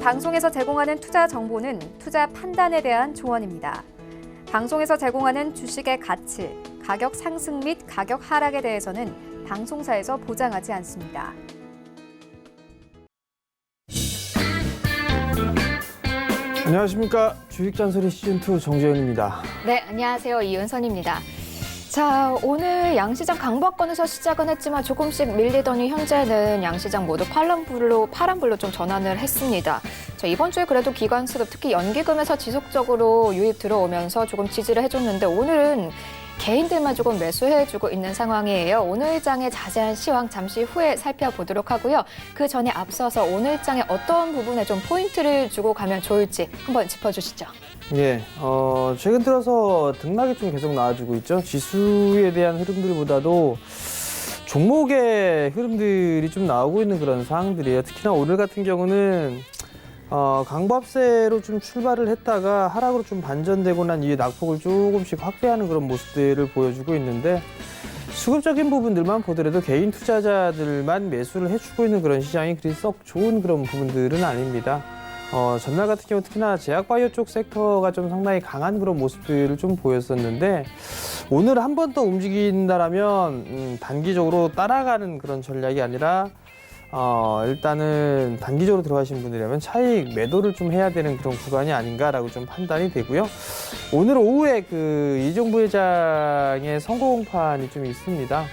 방송에서 제공하는 투자 정보는 투자 판단에 대한 조언입니다. 방송에서 제공하는 주식의 가치, 가격 상승 및 가격 하락에 대해서는 방송사에서 보장하지 않습니다. 안녕하십니까. 주식잔소리 시즌2 정재현입니다. 네, 안녕하세요. 이은선입니다. 자, 오늘 양시장 강보권에서 시작은 했지만 조금씩 밀리더니 현재는 양시장 모두 파란불로 좀 전환을 했습니다. 자, 이번 주에 그래도 기관수급, 특히 연기금에서 지속적으로 유입 들어오면서 조금 지지를 해줬는데 오늘은 개인들만 조금 매수해주고 있는 상황이에요. 오늘 장의 자세한 시황 잠시 후에 살펴보도록 하고요. 그 전에 앞서서 오늘 장에 어떤 부분에 좀 포인트를 주고 가면 좋을지 한번 짚어주시죠. 예, 최근 들어서 등락이 좀 계속 나와주고 있죠. 지수에 대한 흐름들보다도 종목의 흐름들이 좀 나오고 있는 그런 상황들이에요. 특히나 오늘 같은 경우는 강보합세로 좀 출발을 했다가 하락으로 좀 반전되고 난 이후에 낙폭을 조금씩 확대하는 그런 모습들을 보여주고 있는데 수급적인 부분들만 보더라도 개인 투자자들만 매수를 해주고 있는 그런 시장이 그리 썩 좋은 그런 부분들은 아닙니다. 전날 같은 경우 특히나 제약바이오 쪽 섹터가 좀 상당히 강한 그런 모습들을 좀 보였었는데 오늘 한 번 더 움직인다라면 단기적으로 따라가는 그런 전략이 아니라 일단은 단기적으로 들어가신 분들이라면 차익 매도를 좀 해야 되는 그런 구간이 아닌가라고 좀 판단이 되고요. 오늘 오후에 그 이종부 회장의 선거 공판이 좀 있습니다.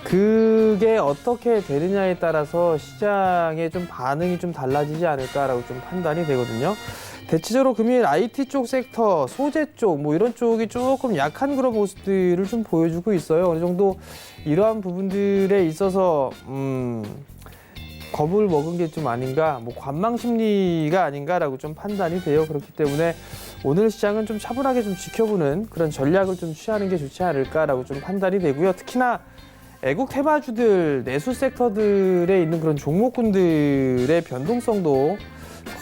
그게 어떻게 되느냐에 따라서 시장의 좀 반응이 좀 달라지지 않을까라고 좀 판단이 되거든요. 대체적으로 금일 IT 쪽 섹터, 소재 쪽, 뭐 이런 쪽이 조금 약한 그런 모습들을 좀 보여주고 있어요. 어느 정도 이러한 부분들에 있어서 겁을 먹은 게 좀 아닌가, 뭐 관망 심리가 아닌가라고 좀 판단이 돼요. 그렇기 때문에 오늘 시장은 좀 차분하게 좀 지켜보는 그런 전략을 좀 취하는 게 좋지 않을까라고 좀 판단이 되고요. 특히나 애국 테마주들, 내수 섹터들에 있는 그런 종목군들의 변동성도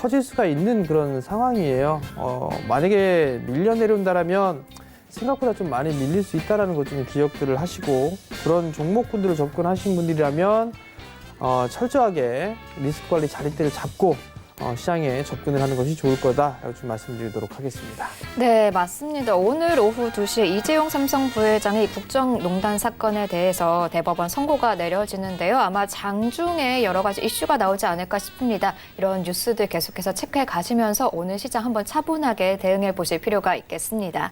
커질 수가 있는 그런 상황이에요. 만약에 밀려 내려온다라면 생각보다 좀 많이 밀릴 수 있다는 것 좀 기억들을 하시고 그런 종목군들을 접근하신 분들이라면 철저하게 리스크 관리 자리대를 잡고 시장에 접근을 하는 것이 좋을 거다라고 좀 말씀드리도록 하겠습니다. 네, 맞습니다. 오늘 오후 2시에 이재용 삼성 부회장의 국정농단 사건에 대해서 대법원 선고가 내려지는데요. 아마 장중에 여러 가지 이슈가 나오지 않을까 싶습니다. 이런 뉴스들 계속해서 체크해 가시면서 오늘 시장 한번 차분하게 대응해 보실 필요가 있겠습니다.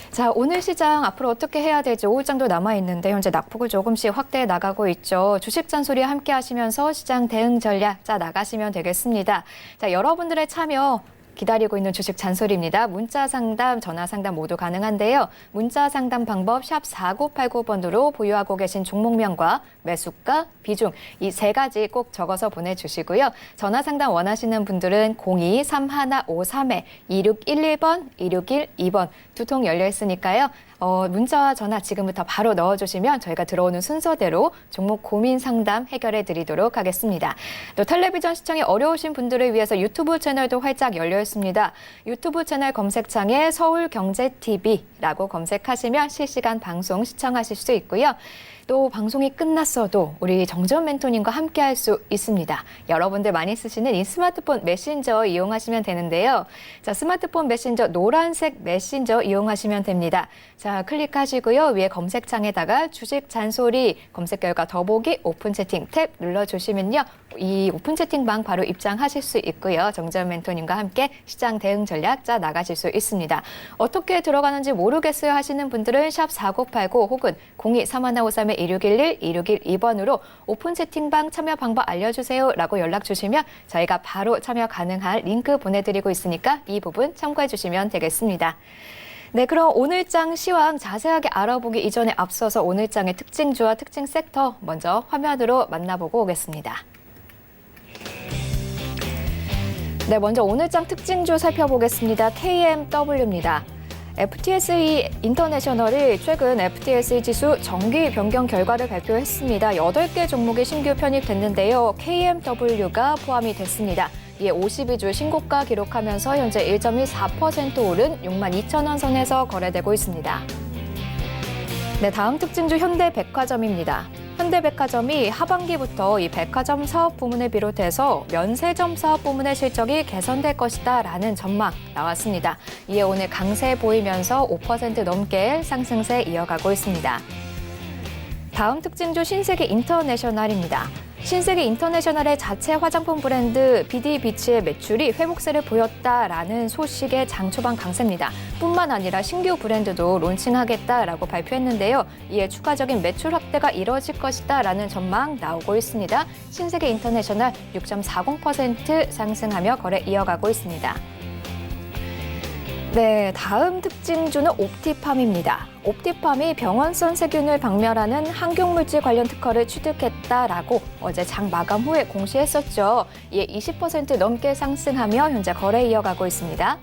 자, 오늘 시장 앞으로 어떻게 해야 될지 5일장도 남아있는데 현재 낙폭을 조금씩 확대해 나가고 있죠. 주식 잔소리 함께 하시면서 시장 대응 전략 짜 나가시면 되겠습니다. 자, 여러분들의 참여 기다리고 있는 주식 잔소리입니다. 문자 상담, 전화 상담 모두 가능한데요. 문자 상담 방법 샵 4989번으로 보유하고 계신 종목명과 매수가, 비중 이 세 가지 꼭 적어서 보내주시고요. 전화 상담 원하시는 분들은 02-3153-2611번, 2612번 두 통 열려 있으니까요. 문자와 전화 지금부터 바로 넣어주시면 저희가 들어오는 순서대로 종목 고민 상담 해결해 드리도록 하겠습니다. 또 텔레비전 시청이 어려우신 분들을 위해서 유튜브 채널도 활짝 열려 있습니다. 유튜브 채널 검색창에 서울경제TV라고 검색하시면 실시간 방송 시청하실 수 있고요. 또 방송이 끝났어도 우리 정재현 멘토님과 함께 할 수 있습니다. 여러분들 많이 쓰시는 이 스마트폰 메신저 이용하시면 되는데요. 자, 스마트폰 메신저 노란색 메신저 이용하시면 됩니다. 자, 클릭하시고요. 위에 검색창에다가 주식 잔소리 검색 결과 더보기 오픈 채팅 탭 눌러주시면요. 이 오픈 채팅방 바로 입장하실 수 있고요. 정재현 멘토님과 함께 시장 대응 전략 짜 나가실 수 있습니다. 어떻게 들어가는지 모르겠어요 하시는 분들은 샵 4989 혹은 02-3153-2611, 2612번으로 오픈 채팅방 참여 방법 알려주세요 라고 연락 주시면 저희가 바로 참여 가능한 링크 보내드리고 있으니까 이 부분 참고해 주시면 되겠습니다. 네, 그럼 오늘장 시황 자세하게 알아보기 이전에 앞서서 오늘장의 특징주와 특징 섹터 먼저 화면으로 만나보고 오겠습니다. 네, 먼저 오늘장 특징주 살펴보겠습니다. KMW입니다. FTSE 인터내셔널이 최근 FTSE 지수 정기 변경 결과를 발표했습니다. 8개 종목이 신규 편입됐는데요. KMW가 포함이 됐습니다. 이에 52주 신고가 기록하면서 현재 1.14% 오른 62,000원 선에서 거래되고 있습니다. 네, 다음 특징주 현대백화점입니다. 현대백화점이 하반기부터 이 백화점 사업 부문을 비롯해서 면세점 사업 부문의 실적이 개선될 것이다라는 전망 나왔습니다. 이에 오늘 강세 보이면서 5% 넘게 상승세 이어가고 있습니다. 다음 특징주 신세계 인터내셔널입니다. 신세계 인터내셔널의 자체 화장품 브랜드 BD비치의 매출이 회복세를 보였다라는 소식의 장초반 강세입니다. 뿐만 아니라 신규 브랜드도 론칭하겠다라고 발표했는데요. 이에 추가적인 매출 확대가 이뤄질 것이다라는 전망 나오고 있습니다. 신세계 인터내셔널 6.40% 상승하며 거래 이어가고 있습니다. 네, 다음 특징주는 옵티팜입니다. 옵티팜이 병원성 세균을 박멸하는 항균물질 관련 특허를 취득했다라고 어제 장 마감 후에 공시했었죠. 이에 20% 넘게 상승하며 현재 거래 이어가고 있습니다.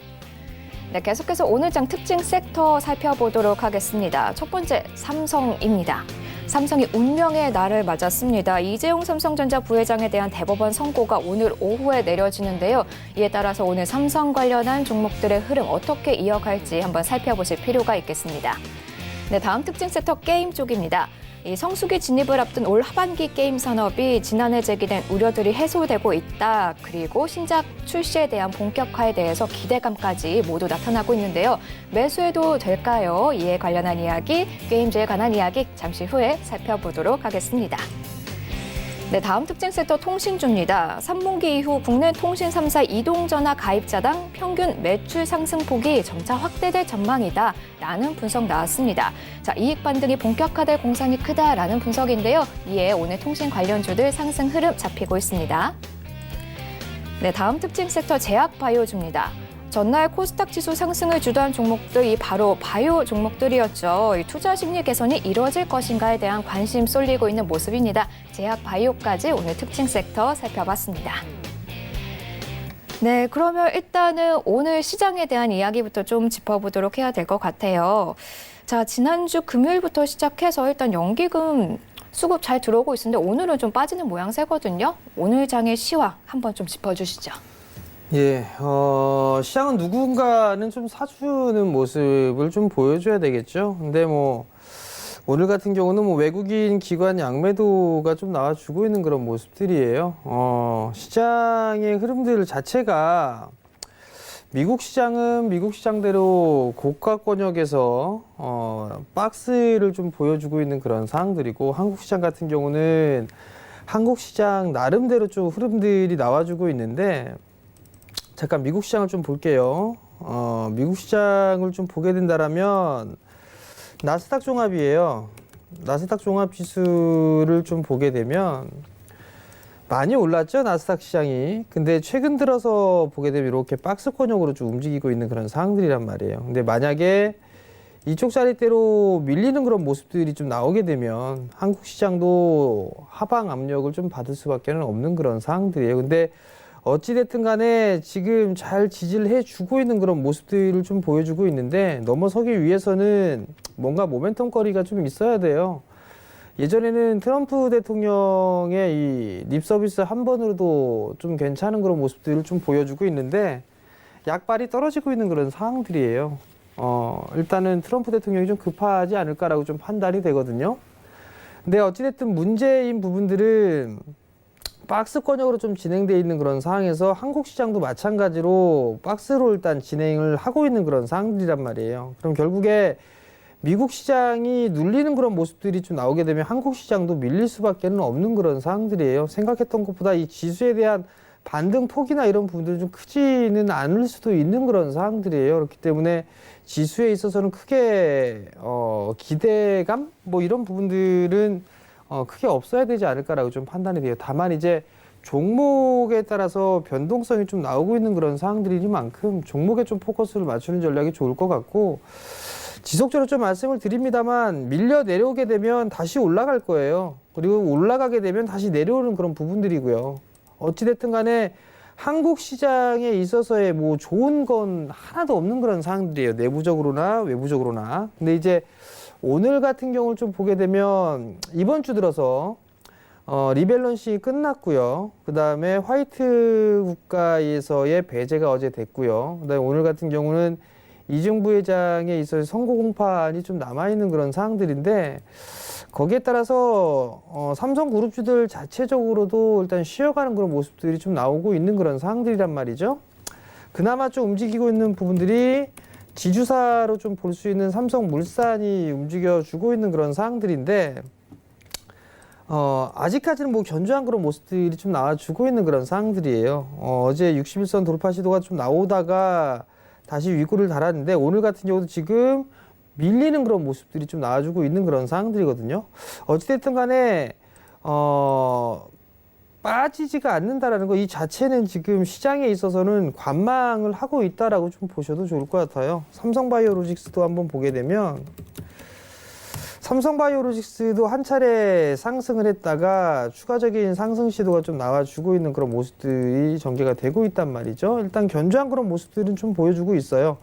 네, 계속해서 오늘 장 특징 섹터 살펴보도록 하겠습니다. 첫 번째, 삼성입니다. 삼성이 운명의 날을 맞았습니다. 이재용 삼성전자 부회장에 대한 대법원 선고가 오늘 오후에 내려지는데요. 이에 따라서 오늘 삼성 관련한 종목들의 흐름 어떻게 이어갈지 한번 살펴보실 필요가 있겠습니다. 네, 다음 특징 섹터 게임 쪽입니다. 이 성수기 진입을 앞둔 올 하반기 게임 산업이 지난해 제기된 우려들이 해소되고 있다. 그리고 신작 출시에 대한 본격화에 대해서 기대감까지 모두 나타나고 있는데요. 매수해도 될까요? 이에 관련한 이야기, 게임즈에 관한 이야기 잠시 후에 살펴보도록 하겠습니다. 네, 다음 특징 섹터 통신주입니다. 3분기 이후 국내 통신 3사 이동전화 가입자당 평균 매출 상승폭이 점차 확대될 전망이다 라는 분석 나왔습니다. 자, 이익 반등이 본격화될 공산이 크다라는 분석인데요. 이에 오늘 통신 관련주들 상승 흐름 잡히고 있습니다. 네, 다음 특징 섹터 제약바이오주입니다. 전날 코스닥 지수 상승을 주도한 종목들이 바로 바이오 종목들이었죠. 이 투자 심리 개선이 이루어질 것인가에 대한 관심 쏠리고 있는 모습입니다. 제약 바이오까지 오늘 특징 섹터 살펴봤습니다. 네, 그러면 일단은 오늘 시장에 대한 이야기부터 좀 짚어보도록 해야 될 것 같아요. 자, 지난주 금요일부터 시작해서 일단 연기금 수급 잘 들어오고 있는데 오늘은 좀 빠지는 모양새거든요. 오늘 장의 시황 한번 좀 짚어주시죠. 예, 시장은 누군가는 좀 사주는 모습을 좀 보여줘야 되겠죠. 근데 뭐, 오늘 같은 경우는 뭐 외국인 기관 양매도가 좀 나와주고 있는 그런 모습들이에요. 시장의 흐름들 자체가 미국 시장은 미국 시장대로 고가 권역에서 박스를 좀 보여주고 있는 그런 상황들이고 한국 시장 같은 경우는 한국 시장 나름대로 좀 흐름들이 나와주고 있는데 잠깐 미국 시장을 좀 볼게요. 미국 시장을 좀 보게 된다라면 나스닥 종합이에요. 나스닥 종합 지수를 좀 보게 되면 많이 올랐죠, 나스닥 시장이. 근데 최근 들어서 보게 되면 이렇게 박스권역으로 좀 움직이고 있는 그런 상황들이란 말이에요. 근데 만약에 이쪽 자리대로 밀리는 그런 모습들이 좀 나오게 되면 한국 시장도 하방 압력을 좀 받을 수밖에 없는 그런 상황들이에요. 근데 어찌됐든 간에 지금 잘 지지를 해주고 있는 그런 모습들을 좀 보여주고 있는데 넘어서기 위해서는 뭔가 모멘텀거리가 좀 있어야 돼요. 예전에는 트럼프 대통령의 이 립서비스 한 번으로도 좀 괜찮은 그런 모습들을 좀 보여주고 있는데 약발이 떨어지고 있는 그런 상황들이에요. 일단은 트럼프 대통령이 좀 급하지 않을까라고 좀 판단이 되거든요. 근데 어찌됐든 문제인 부분들은 박스권역으로 좀 진행되어 있는 그런 상황에서 한국 시장도 마찬가지로 박스로 일단 진행을 하고 있는 그런 상황들이란 말이에요. 그럼 결국에 미국 시장이 눌리는 그런 모습들이 좀 나오게 되면 한국 시장도 밀릴 수밖에 없는 그런 상황들이에요. 생각했던 것보다 이 지수에 대한 반등 폭이나 이런 부분들이 좀 크지는 않을 수도 있는 그런 상황들이에요. 그렇기 때문에 지수에 있어서는 크게 기대감 뭐 이런 부분들은 크게 없어야 되지 않을까라고 좀 판단이 돼요. 다만 이제 종목에 따라서 변동성이 좀 나오고 있는 그런 상황들이니만큼 종목에 좀 포커스를 맞추는 전략이 좋을 것 같고 지속적으로 좀 말씀을 드립니다만 밀려 내려오게 되면 다시 올라갈 거예요. 그리고 올라가게 되면 다시 내려오는 그런 부분들이고요. 어찌됐든 간에 한국 시장에 있어서의 뭐 좋은 건 하나도 없는 그런 상황들이에요. 내부적으로나 외부적으로나. 근데 이제 오늘 같은 경우를 좀 보게 되면 이번 주 들어서 리밸런싱이 끝났고요. 그 다음에 화이트 국가에서의 배제가 어제 됐고요. 그 다음에 오늘 같은 경우는 이재용 부회장에 있어서 선거 공판이 좀 남아있는 그런 사항들인데 거기에 따라서 삼성그룹주들 자체적으로도 일단 쉬어가는 그런 모습들이 좀 나오고 있는 그런 사항들이란 말이죠. 그나마 좀 움직이고 있는 부분들이 지주사로 좀 볼 수 있는 삼성물산이 움직여주고 있는 그런 사항들인데 아직까지는 뭐 견조한 그런 모습들이 좀 나와주고 있는 그런 사항들이에요. 어제 61선 돌파 시도가 좀 나오다가 다시 윗골을 달았는데 오늘 같은 경우도 지금 밀리는 그런 모습들이 좀 나와주고 있는 그런 상황들이거든요. 어찌됐든 간에 빠지지가 않는다라는 거 이 자체는 지금 시장에 있어서는 관망을 하고 있다라고 좀 보셔도 좋을 것 같아요. 삼성바이오로직스도 한번 보게 되면 삼성바이오로직스도 한 차례 상승을 했다가 추가적인 상승 시도가 좀 나와주고 있는 그런 모습들이 전개가 되고 있단 말이죠. 일단 견조한 그런 모습들은 좀 보여주고 있어요.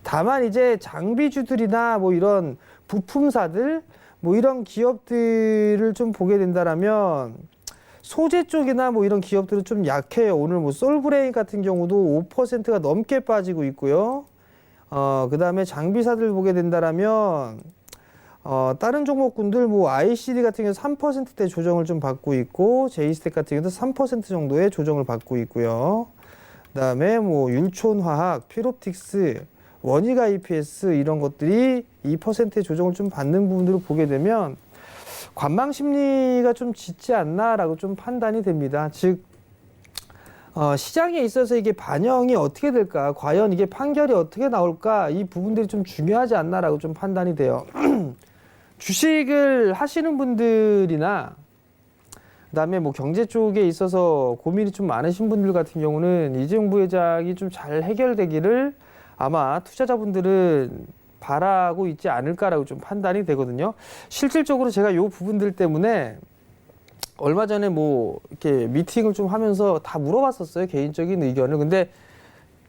다만 이제 장비주들이나 뭐 이런 부품사들 뭐 이런 기업들을 좀 보게 된다라면 소재 쪽이나 뭐 이런 기업들은 좀 약해요. 오늘 뭐 솔브레인 같은 경우도 5%가 넘게 빠지고 있고요. 그 다음에 장비사들 보게 된다라면 다른 종목군들 뭐 ICD 같은 경우 3%대 조정을 좀 받고 있고 제이스텍 같은 경우도 3% 정도의 조정을 받고 있고요. 그다음에 뭐 율촌화학, 피롭틱스, 원익 IPS 이런 것들이 2%의 조정을 좀 받는 부분들을 보게 되면 관망 심리가 좀 짙지 않나라고 좀 판단이 됩니다. 즉 시장에 있어서 이게 반영이 어떻게 될까, 과연 이게 판결이 어떻게 나올까, 이 부분들이 좀 중요하지 않나라고 좀 판단이 돼요. 주식을 하시는 분들이나 그다음에 뭐 경제 쪽에 있어서 고민이 좀 많으신 분들 같은 경우는 이재용 부회장이 좀 잘 해결되기를 아마 투자자분들은 바라고 있지 않을까라고 좀 판단이 되거든요. 실질적으로 제가 요 부분들 때문에 얼마 전에 뭐 이렇게 미팅을 좀 하면서 다 물어봤었어요. 개인적인 의견을. 근데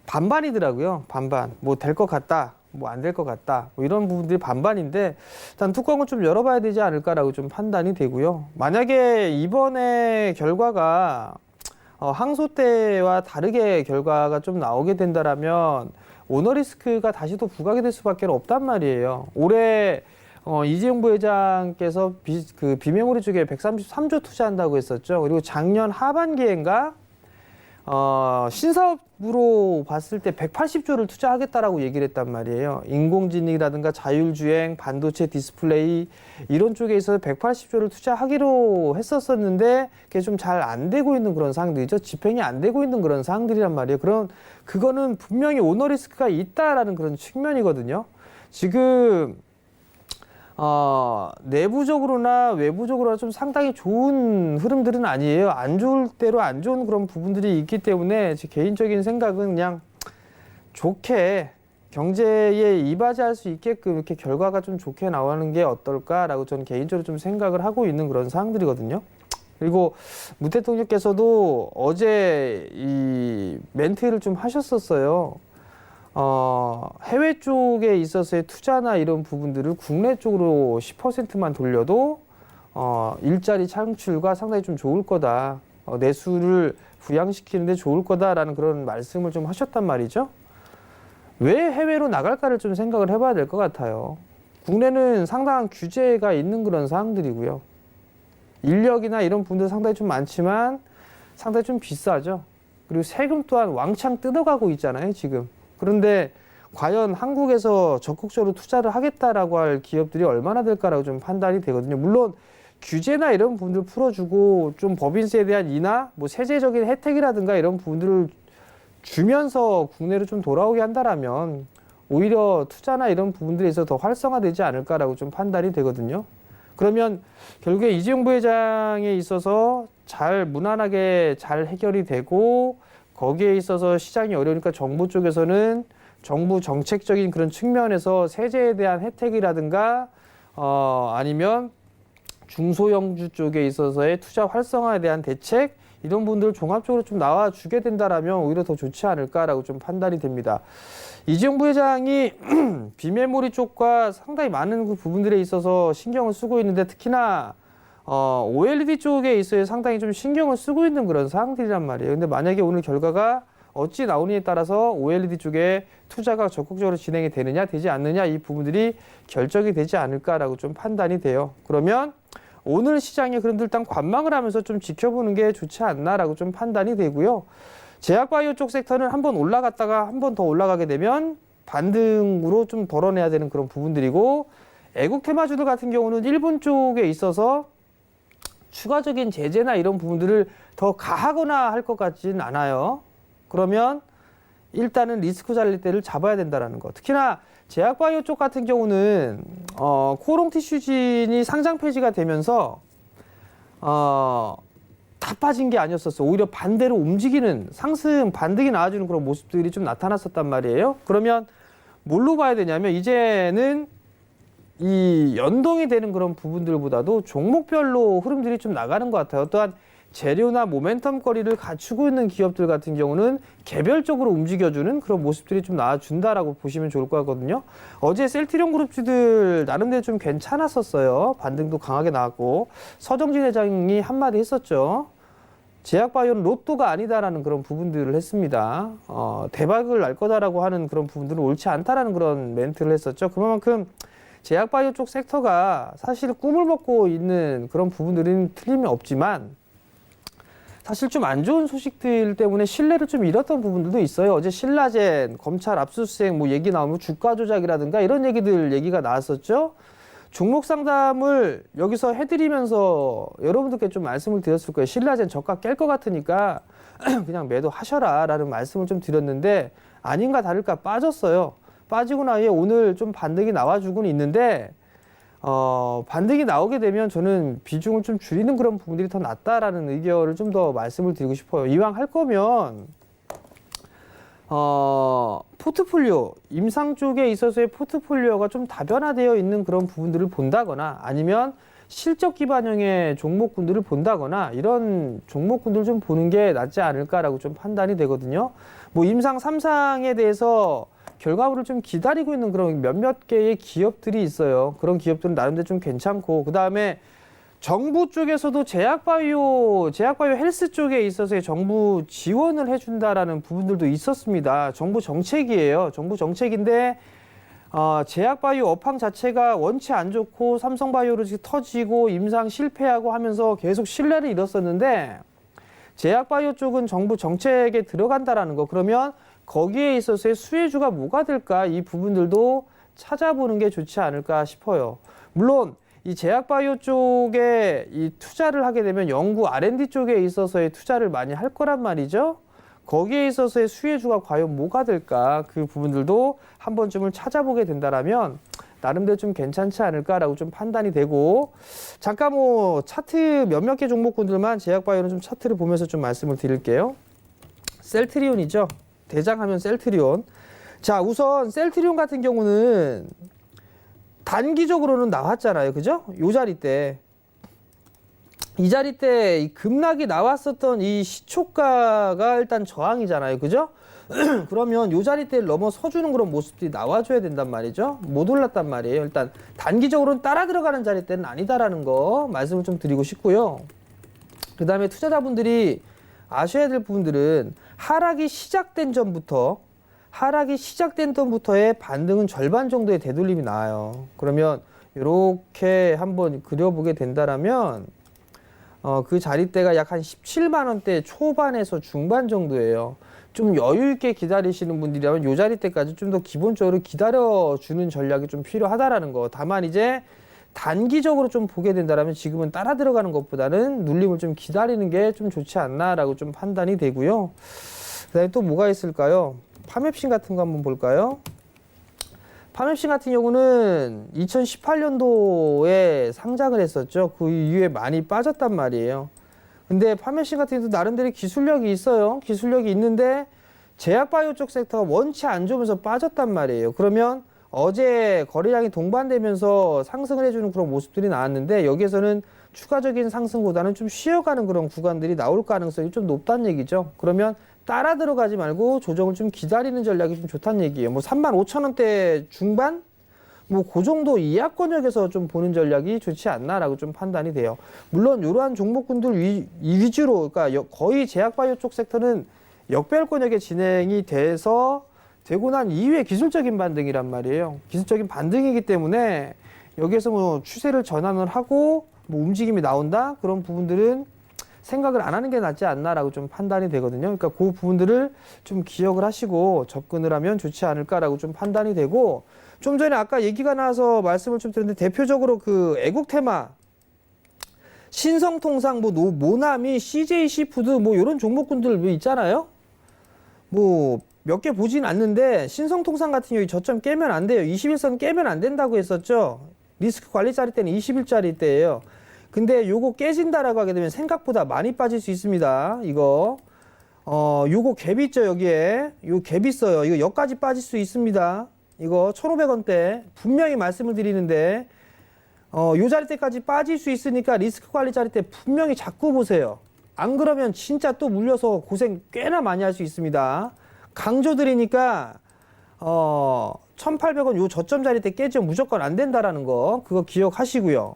반반이더라고요. 반반. 뭐 될 것 같다. 뭐 안 될 것 같다. 뭐 이런 부분들이 반반인데 일단 뚜껑을 좀 열어봐야 되지 않을까라고 좀 판단이 되고요. 만약에 이번에 결과가 항소 때와 다르게 결과가 좀 나오게 된다라면 오너리스크가 다시 또 부각이 될 수밖에 없단 말이에요. 올해 이재용 부회장께서 비메모리 쪽에 133조 투자한다고 했었죠. 그리고 작년 하반기인가 신사업으로 봤을 때 180조를 투자하겠다라고 얘기를 했단 말이에요. 인공지능이라든가 자율주행, 반도체 디스플레이 이런 쪽에 있어서 180조를 투자하기로 했었었는데 그게 좀 잘 안 되고 있는 그런 사항들이죠. 집행이 안 되고 있는 그런 사항들이란 말이에요. 그거는 분명히 오너리스크가 있다라는 그런 측면이거든요. 지금 내부적으로나 외부적으로나 좀 상당히 좋은 흐름들은 아니에요. 안 좋을 대로 안 좋은 그런 부분들이 있기 때문에 제 개인적인 생각은 그냥 좋게 경제에 이바지할 수 있게끔 이렇게 결과가 좀 좋게 나오는 게 어떨까라고 저는 개인적으로 좀 생각을 하고 있는 그런 사항들이거든요. 그리고 문 대통령께서도 어제 이 멘트를 좀 하셨었어요. 해외 쪽에 있어서의 투자나 이런 부분들을 국내 쪽으로 10%만 돌려도 일자리 창출과 상당히 좀 좋을 거다. 내수를 부양시키는데 좋을 거다라는 그런 말씀을 좀 하셨단 말이죠. 왜 해외로 나갈까를 좀 생각을 해봐야 될 것 같아요. 국내는 상당한 규제가 있는 그런 사항들이고요. 인력이나 이런 부분들 상당히 좀 많지만 상당히 좀 비싸죠. 그리고 세금 또한 왕창 뜯어가고 있잖아요, 지금. 그런데 과연 한국에서 적극적으로 투자를 하겠다라고 할 기업들이 얼마나 될까라고 좀 판단이 되거든요. 물론 규제나 이런 부분들을 풀어주고 좀 법인세에 대한 인하, 뭐 세제적인 혜택이라든가 이런 부분들을 주면서 국내로 좀 돌아오게 한다라면 오히려 투자나 이런 부분들에 있어서 더 활성화되지 않을까라고 좀 판단이 되거든요. 그러면 결국에 이재용 부회장에 있어서 잘 무난하게 잘 해결이 되고 거기에 있어서 시장이 어려우니까 정부 쪽에서는 정부 정책적인 그런 측면에서 세제에 대한 혜택이라든가 아니면 중소형주 쪽에 있어서의 투자 활성화에 대한 대책 이런 분들 종합적으로 좀 나와주게 된다라면 오히려 더 좋지 않을까라고 좀 판단이 됩니다. 이재용 부회장이 비메모리 쪽과 상당히 많은 그 부분들에 있어서 신경을 쓰고 있는데 특히나 OLED 쪽에 있어서 상당히 좀 신경을 쓰고 있는 그런 사항들이란 말이에요. 근데 만약에 오늘 결과가 어찌 나오느냐에 따라서 OLED 쪽에 투자가 적극적으로 진행이 되느냐 되지 않느냐 이 부분들이 결정이 되지 않을까라고 좀 판단이 돼요. 그러면 오늘 시장의 흐름들 일단 관망을 하면서 좀 지켜보는 게 좋지 않나라고 좀 판단이 되고요. 제약바이오 쪽 섹터는 한번 올라갔다가 한 번 더 올라가게 되면 반등으로 좀 덜어내야 되는 그런 부분들이고, 애국 테마주들 같은 경우는 일본 쪽에 있어서 추가적인 제재나 이런 부분들을 더 가하거나 할 것 같지는 않아요. 그러면 일단은 리스크 잘릴 때를 잡아야 된다는 거. 특히나 제약바이오 쪽 같은 경우는 코롱 티슈진이 상장 폐지가 되면서 다 빠진 게 아니었었어. 오히려 반대로 움직이는 상승 반등이 나와주는 그런 모습들이 좀 나타났었단 말이에요. 그러면 뭘로 봐야 되냐면 이제는 이 연동이 되는 그런 부분들보다도 종목별로 흐름들이 좀 나가는 것 같아요. 또한 재료나 모멘텀 거리를 갖추고 있는 기업들 같은 경우는 개별적으로 움직여주는 그런 모습들이 좀 나와준다라고 보시면 좋을 것 같거든요. 어제 셀트리온 그룹주들 나름대로 좀 괜찮았었어요. 반등도 강하게 나왔고, 서정진 회장이 한마디 했었죠. 제약바이오는 로또가 아니다라는 그런 부분들을 했습니다. 대박을 날 거다라고 하는 그런 부분들은 옳지 않다라는 그런 멘트를 했었죠. 그만큼 제약바이오 쪽 섹터가 사실 꿈을 먹고 있는 그런 부분들은 틀림이 없지만, 사실 좀 안 좋은 소식들 때문에 신뢰를 좀 잃었던 부분들도 있어요. 어제 신라젠, 검찰 압수수색 뭐 얘기 나오면 주가 조작이라든가 이런 얘기가 나왔었죠. 종목 상담을 여기서 해드리면서 여러분들께 좀 말씀을 드렸을 거예요. 신라젠 저가 깰 것 같으니까 그냥 매도하셔라 라는 말씀을 좀 드렸는데, 아닌가 다를까 빠졌어요. 빠지고 나서 오늘 좀 반등이 나와주고는 있는데, 반등이 나오게 되면 저는 비중을 좀 줄이는 그런 부분들이 더 낫다라는 의견을 좀 더 말씀을 드리고 싶어요. 이왕 할 거면 포트폴리오, 임상 쪽에 있어서의 포트폴리오가 좀 다변화되어 있는 그런 부분들을 본다거나, 아니면 실적 기반형의 종목군들을 본다거나, 이런 종목군들을 좀 보는 게 낫지 않을까라고 좀 판단이 되거든요. 뭐 임상 3상에 대해서 결과물을 좀 기다리고 있는 그런 몇몇 개의 기업들이 있어요. 그런 기업들은 나름대로 좀 괜찮고, 그 다음에 정부 쪽에서도 제약바이오 헬스 쪽에 있어서의 정부 지원을 해준다라는 부분들도 있었습니다. 정부 정책이에요. 정부 정책인데, 제약바이오 업황 자체가 원치 안 좋고, 삼성바이오로 터지고, 임상 실패하고 하면서 계속 신뢰를 잃었었는데, 제약바이오 쪽은 정부 정책에 들어간다라는 거. 그러면 거기에 있어서의 수혜주가 뭐가 될까? 이 부분들도 찾아보는 게 좋지 않을까 싶어요. 물론 이 제약바이오 쪽에 이 투자를 하게 되면 연구 R&D 쪽에 있어서의 투자를 많이 할 거란 말이죠. 거기에 있어서의 수혜주가 과연 뭐가 될까? 그 부분들도 한 번쯤을 찾아보게 된다라면 나름대로 좀 괜찮지 않을까라고 좀 판단이 되고, 잠깐 뭐 차트 몇몇 개 종목군들만 제약바이오는 좀 차트를 보면서 좀 말씀을 드릴게요. 셀트리온이죠. 대장하면 셀트리온. 자, 우선 셀트리온 같은 경우는 단기적으로는 나왔잖아요. 그죠? 요 자리 때. 이 자리 때 이 급락이 나왔었던 이 시초가가 일단 저항이잖아요. 그죠? 그러면 요 자리 때를 넘어서주는 그런 모습들이 나와줘야 된단 말이죠. 못 올랐단 말이에요. 일단 단기적으로는 따라 들어가는 자리 때는 아니다라는 거 말씀을 좀 드리고 싶고요. 그 다음에 투자자분들이 아셔야 될 부분들은 하락이 시작된 전부터의 반등은 절반 정도의 되돌림이 나와요. 그러면 이렇게 한번 그려보게 된다라면 그 자리대가 약 한 17만 원대 초반에서 중반 정도예요. 좀 여유 있게 기다리시는 분들이라면 이 자리대까지 좀 더 기본적으로 기다려주는 전략이 좀 필요하다라는 거. 다만 이제 단기적으로 좀 보게 된다면 지금은 따라 들어가는 것보다는 눌림을 좀 기다리는 게 좀 좋지 않나라고 좀 판단이 되고요. 그다음에 또 뭐가 있을까요? 파맵신 같은 거 한번 볼까요? 파맵신 같은 경우는 2018년도에 상장을 했었죠. 그 이후에 많이 빠졌단 말이에요. 근데 파맵신 같은 경우도 나름대로 기술력이 있어요. 기술력이 있는데 제약바이오 쪽 섹터가 원치 안 좋으면서 빠졌단 말이에요. 그러면 어제 거래량이 동반되면서 상승을 해주는 그런 모습들이 나왔는데, 여기에서는 추가적인 상승보다는 좀 쉬어가는 그런 구간들이 나올 가능성이 좀 높다는 얘기죠. 그러면 따라 들어가지 말고 조정을 좀 기다리는 전략이 좀 좋다는 얘기예요. 뭐 35,000원대 중반? 뭐 그 정도 이하권역에서 좀 보는 전략이 좋지 않나라고 좀 판단이 돼요. 물론 이러한 종목군들 위주로, 그러니까 거의 제약바이오 쪽 섹터는 역배열권역에 진행이 되고 난 이후에 기술적인 반등이란 말이에요. 기술적인 반등이기 때문에 여기에서 뭐 추세를 전환을 하고 뭐 움직임이 나온다? 그런 부분들은 생각을 안 하는 게 낫지 않나라고 좀 판단이 되거든요. 그러니까 그 부분들을 좀 기억을 하시고 접근을 하면 좋지 않을까라고 좀 판단이 되고, 좀 전에 아까 얘기가 나와서 말씀을 좀 드렸는데, 대표적으로 그 애국 테마, 신성통상, 뭐 모나미, CJ 시푸드 뭐 이런 종목군들 뭐 있잖아요. 뭐 몇 개 보진 않는데 신성통상 같은 경우 저점 깨면 안 돼요. 21선 깨면 안 된다고 했었죠. 리스크 관리짜리 때는 20일짜리 때예요. 근데 요거 깨진다라고 하게 되면 생각보다 많이 빠질 수 있습니다. 이거 요거 갭 있죠. 여기에 요 갭 있어요. 이거 여기까지 빠질 수 있습니다. 이거 1,500원대 분명히 말씀을 드리는데 요 자리대까지 빠질 수 있으니까 리스크 관리 자리대 분명히 잡고 보세요. 안 그러면 진짜 또 물려서 고생 꽤나 많이 할 수 있습니다. 강조드리니까 1,800원 요 저점 자리대 깨지면 무조건 안 된다라는 거, 그거 기억하시고요.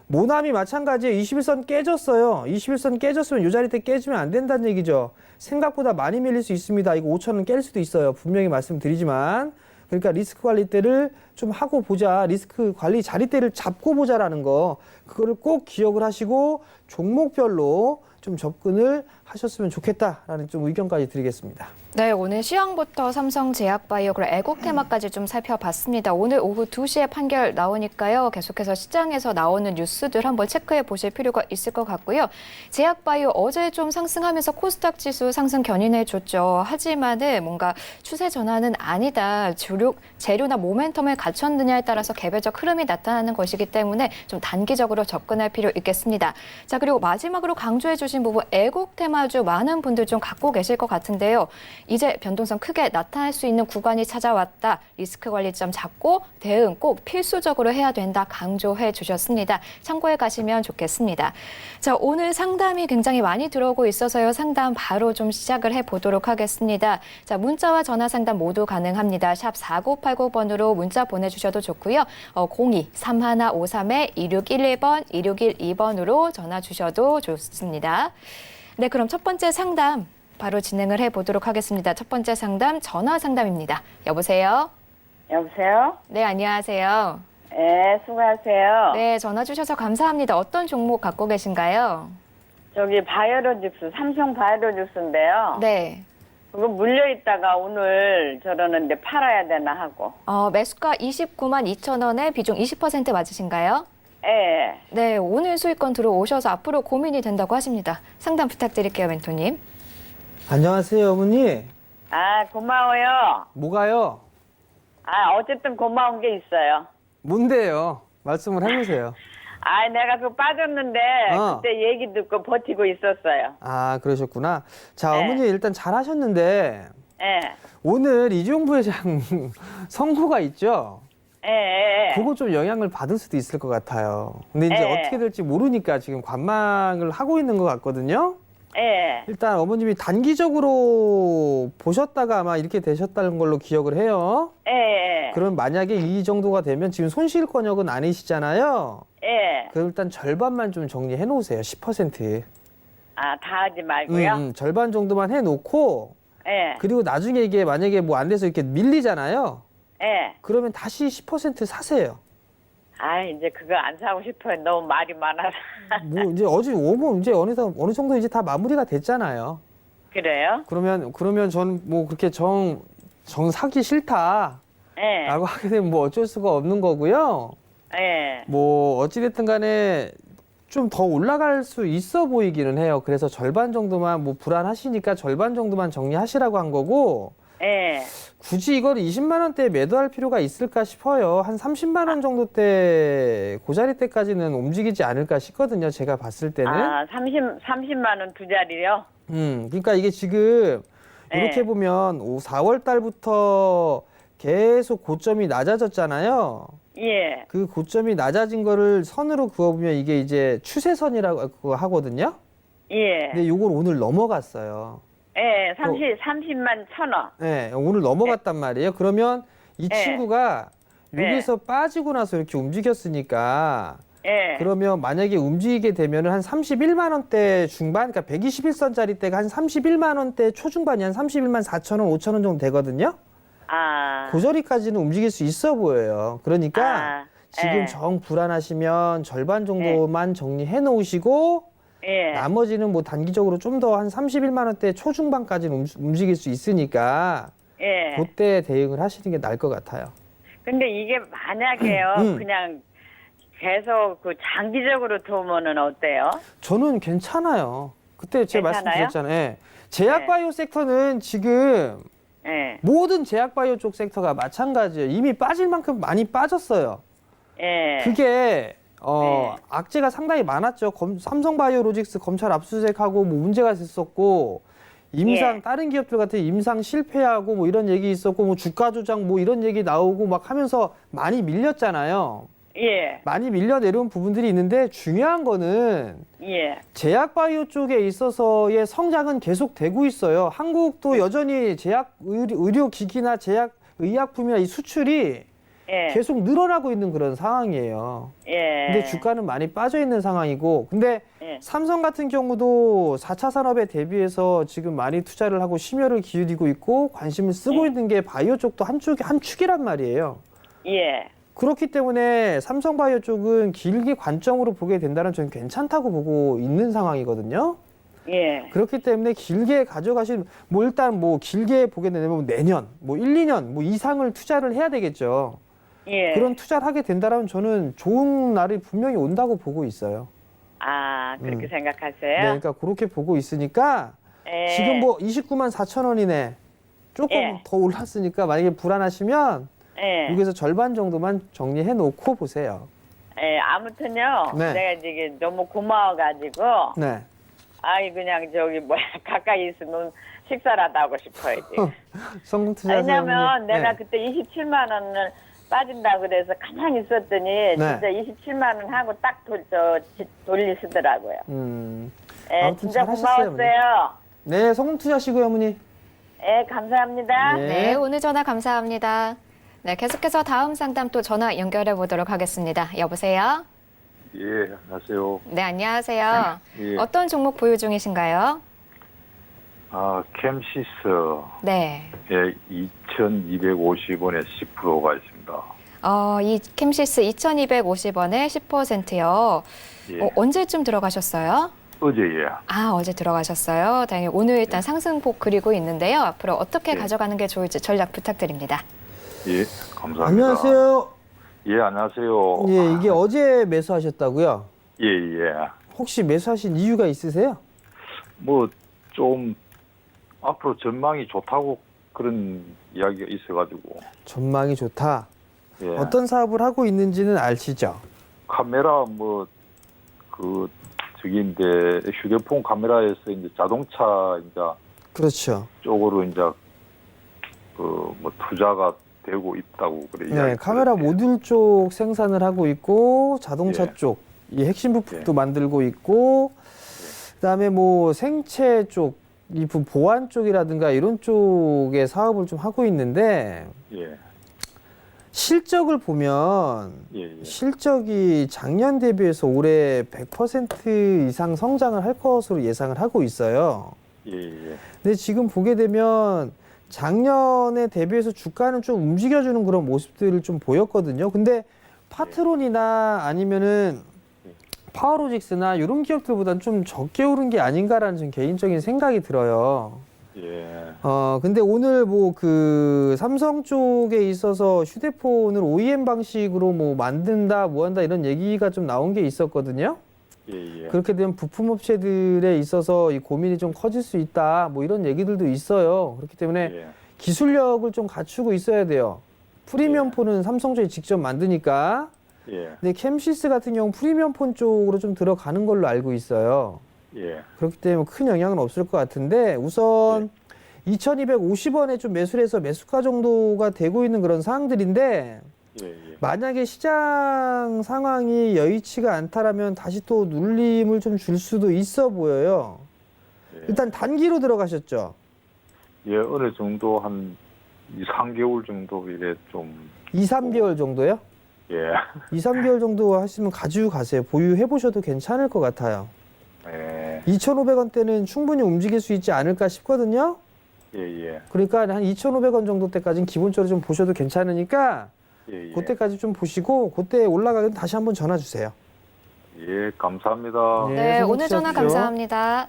모나미 마찬가지에 21선 깨졌어요. 21선 깨졌으면 요 자리대 깨지면 안 된다는 얘기죠. 생각보다 많이 밀릴 수 있습니다. 이거 5,000원 깰 수도 있어요. 분명히 말씀드리지만. 그러니까 리스크 관리 때를 좀 하고 보자. 리스크 관리 자리대를 잡고 보자라는 거, 그거를 꼭 기억을 하시고 종목별로 좀 접근을 하셨으면 좋겠다라는 좀 의견까지 드리겠습니다. 네, 오늘 시황부터 삼성제약바이오 그리고 애국테마까지 좀 살펴봤습니다. 오늘 오후 2시에 판결 나오니까요. 계속해서 시장에서 나오는 뉴스들 한번 체크해 보실 필요가 있을 것 같고요. 제약바이오 어제 좀 상승하면서 코스닥 지수 상승 견인해 줬죠. 하지만은 뭔가 추세 전환은 아니다. 재료나 모멘텀을 갖췄느냐에 따라서 개별적 흐름이 나타나는 것이기 때문에 좀 단기적으로 접근할 필요 있겠습니다. 자, 그리고 마지막으로 강조해 주신 부분 애국테마주 많은 분들 좀 갖고 계실 것 같은데요. 이제 변동성 크게 나타날 수 있는 구간이 찾아왔다. 리스크 관리점 잡고 대응 꼭 필수적으로 해야 된다. 강조해 주셨습니다. 참고해 가시면 좋겠습니다. 자, 오늘 상담이 굉장히 많이 들어오고 있어서요. 상담 바로 좀 시작을 해보도록 하겠습니다. 자, 문자와 전화 상담 모두 가능합니다. 샵 4989번으로 문자 보내주셔도 좋고요. 02-3153-2611번, 2612번으로 전화 주셔도 좋습니다. 네, 그럼 첫 번째 상담 바로 진행을 해보도록 하겠습니다. 첫 번째 상담, 전화 상담입니다. 여보세요? 여보세요? 네, 안녕하세요. 네, 수고하세요. 네, 전화 주셔서 감사합니다. 어떤 종목 갖고 계신가요? 저기 바이오로직스, 삼성 바이오로직스인데요. 네. 그거 물려있다가 오늘 저러는데 팔아야 되나 하고. 매수가 29만 2천 원에 비중 20% 맞으신가요? 예. 네, 오늘 수익권 들어오셔서 앞으로 고민이 된다고 하십니다. 상담 부탁드릴게요, 멘토님. 안녕하세요, 어머니. 아, 고마워요. 뭐가요? 아, 어쨌든 고마운 게 있어요. 뭔데요? 말씀을 해보세요. 아, 내가 그 빠졌는데 그때 얘기 듣고 버티고 있었어요. 아, 그러셨구나. 자, 네. 어머니 일단 잘하셨는데 예. 오늘 이종부 회장 선고가 있죠? 예. 그거 좀 영향을 받을 수도 있을 것 같아요. 근데 이제 네. 어떻게 될지 모르니까 지금 관망을 하고 있는 것 같거든요. 예. 일단 어머님이 단기적으로 보셨다가 아마 이렇게 되셨다는 걸로 기억을 해요. 예. 그럼 만약에 이 정도가 되면 지금 손실권역은 아니시잖아요. 예. 그럼 일단 절반만 좀 정리해 놓으세요. 10%. 아, 다 하지 말고요. 절반 정도만 해 놓고, 예. 그리고 나중에 이게 만약에 뭐 안 돼서 이렇게 밀리잖아요. 예. 그러면 다시 10% 사세요. 아, 이제 그거 안 사고 싶어요. 너무 말이 많아서. 뭐 이제 어제 오면 이제 어느 정도 이제 다 마무리가 됐잖아요. 그래요? 그러면 저는 뭐 그렇게 정 사기 싫다라고 예. 하게 되면 뭐 어쩔 수가 없는 거고요. 예. 뭐 어찌됐든 간에 좀 더 올라갈 수 있어 보이기는 해요. 그래서 절반 정도만, 뭐 불안하시니까 절반 정도만 정리하시라고 한 거고, 예. 굳이 이걸 20만 원대에 매도할 필요가 있을까 싶어요. 한 30만 원 정도 때, 그 자리 때까지는 움직이지 않을까 싶거든요. 제가 봤을 때는. 아, 30만 원 두 자리요? 그러니까 이게 지금 이렇게 네. 보면 4월 달부터 계속 고점이 낮아졌잖아요. 예. 그 고점이 낮아진 거를 선으로 그어보면 이게 이제 추세선이라고 하거든요. 예. 근데 이걸 오늘 넘어갔어요. 예, 30만 1,000원. 네, 오늘 넘어갔단 말이에요. 그러면 이 네. 친구가 네. 여기서 빠지고 나서 이렇게 움직였으니까 예. 그러면 만약에 움직이게 되면은 한 31만 원대 중반, 그러니까 121선짜리 대가 한 31만 원대 초중반이 한 31만 4천 원, 5천 원 정도 되거든요. 아. 그 자리까지는 움직일 수 있어 보여요. 그러니까 지금 예. 정 불안하시면 절반 정도만 정리해 놓으시고 예. 나머지는 뭐 단기적으로 좀 더 한 31만 원대 초중반까지는 움직일 수 있으니까 예. 그때 대응을 하시는 게 나을 것 같아요. 근데 이게 만약에요, 그냥 계속 그 장기적으로 두면은 어때요? 저는 괜찮아요. 그때 제가 괜찮아요? 말씀드렸잖아요. 예. 제약바이오 섹터는 지금 예. 모든 제약바이오 쪽 섹터가 마찬가지예요. 이미 빠질 만큼 많이 빠졌어요. 예. 그게 네. 악재가 상당히 많았죠. 삼성바이오로직스 검찰 압수수색하고 뭐 문제가 됐었고 임상 예. 다른 기업들 같은 임상 실패하고 뭐 이런 얘기 있었고 뭐 주가 조작 뭐 이런 얘기 나오고 막 하면서 많이 밀렸잖아요. 예. 많이 밀려 내려온 부분들이 있는데 중요한 거는 예. 제약바이오 쪽에 있어서의 성장은 계속 되고 있어요. 한국도 여전히 제약 의료기기나 제약 의약품이나 이 수출이 예. 계속 늘어나고 있는 그런 상황이에요. 예. 근데 주가는 많이 빠져 있는 상황이고, 근데 예. 삼성 같은 경우도 4차 산업에 대비해서 지금 많이 투자를 하고 심혈을 기울이고 있고 관심을 쓰고 있는 게 바이오 쪽도 한 축이란 말이에요. 예. 그렇기 때문에 삼성바이오 쪽은 길게 관점으로 보게 된다면 저는 괜찮다고 보고 있는 상황이거든요. 예. 그렇기 때문에 길게 가져가신, 뭐 일단 뭐 길게 보게 되면 내년, 뭐 1, 2년 뭐 이상을 투자를 해야 되겠죠. 예. 그런 투자를 하게 된다면 저는 좋은 날이 분명히 온다고 보고 있어요. 아, 그렇게 생각하세요? 네, 그러니까 그렇게 보고 있으니까 예. 지금 뭐 29만 4천 원이네. 조금 예. 더 올랐으니까 만약에 불안하시면 예. 여기서 절반 정도만 정리해 놓고 보세요. 예, 아무튼요. 네. 내가 지금 너무 고마워가지고, 네. 아이, 그냥 저기, 뭐야, 가까이 있으면 식사라도 하고 싶어요, 지금. 성공 투자자님. 왜냐면 내가 네. 그때 27만 원을 빠진다 그래서 가만히 있었더니 네. 진짜 27만 원 하고 딱 돌리시더라고요. 예, 아무튼 진짜 잘하셨어요, 고마웠어요. 네, 성공 투자시고요, 어머니. 예, 감사합니다. 네. 네, 오늘 전화 감사합니다. 네, 계속해서 다음 상담 또 전화 연결해 보도록 하겠습니다. 여보세요? 예, 안녕하세요. 네, 안녕하세요. 예. 어떤 종목 보유 중이신가요? 아, 캠시스, 네. 예, 2,250원에 10%가 있습니다. 이 캠시스 2,250원에 10%요. 예. 언제쯤 들어가셨어요? 어제예. 아, 어제 들어가셨어요. 다행히 오늘 일단 상승폭 그리고 있는데요. 앞으로 어떻게 예. 가져가는 게 좋을지 전략 부탁드립니다. 예, 감사합니다. 안녕하세요. 예, 안녕하세요. 예, 이게 어제 매수하셨다고요? 예, 예. 혹시 매수하신 이유가 있으세요? 뭐, 좀, 앞으로 전망이 좋다고 그런 이야기가 있어가지고. 전망이 좋다. 예. 어떤 사업을 하고 있는지는 아시죠? 카메라, 뭐, 저기인데, 휴대폰 카메라에서 이제 자동차, 이제, 그렇죠. 쪽으로 이제, 뭐, 투자가 되고 있다고 그래. 네, 카메라 모듈 쪽 생산을 하고 있고 자동차 예. 쪽, 이 핵심 부품도 만들고 있고 그다음에 뭐 생체 쪽, 이 보안 쪽이라든가 이런 쪽의 사업을 좀 하고 있는데 예, 실적을 보면 예, 예. 실적이 작년 대비해서 올해 100% 이상 성장을 할 것으로 예상을 하고 있어요. 예, 예. 근데 지금 보게 되면 작년에 대비해서 주가는 좀 움직여주는 그런 모습들을 좀 보였거든요. 근데 파트론이나 아니면은 파워로직스나 이런 기업들보다는 좀 적게 오른 게 아닌가라는 좀 개인적인 생각이 들어요. 예, 근데 오늘 뭐 그 삼성 쪽에 있어서 휴대폰을 OEM 방식으로 뭐 만든다, 뭐 한다 이런 얘기가 좀 나온 게 있었거든요. 예, 예. 그렇게 되면 부품업체들에 있어서 이 고민이 좀 커질 수 있다, 뭐 이런 얘기들도 있어요. 그렇기 때문에 예, 기술력을 좀 갖추고 있어야 돼요. 프리미엄 폰은 삼성전이 직접 만드니까. 예, 근데 캠시스 같은 경우 프리미엄 폰 쪽으로 좀 들어가는 걸로 알고 있어요. 예, 그렇기 때문에 큰 영향은 없을 것 같은데 우선 2,250원에 좀 매수를 해서 매수가 정도가 되고 있는 그런 상황들인데 예, 예. 만약에 시장 상황이 여의치가 않다라면 다시 또 눌림을 좀 줄 수도 있어 보여요. 예. 일단 단기로 들어가셨죠? 예, 어느 정도 한 2, 3개월 정도 이래 좀 2, 3개월 정도요? 예. 2, 3개월 정도 하시면 가지고 가세요. 보유해 보셔도 괜찮을 것 같아요. 예. 2,500원대는 충분히 움직일 수 있지 않을까 싶거든요. 예, 예. 그러니까 한 2,500원 정도 때까지는 기본적으로 좀 보셔도 괜찮으니까 예, 예. 그때까지 좀 보시고 그때 올라가면 다시 한번 전화 주세요. 예, 감사합니다. 예. 네, 오늘 성공 전화 주십시오. 감사합니다.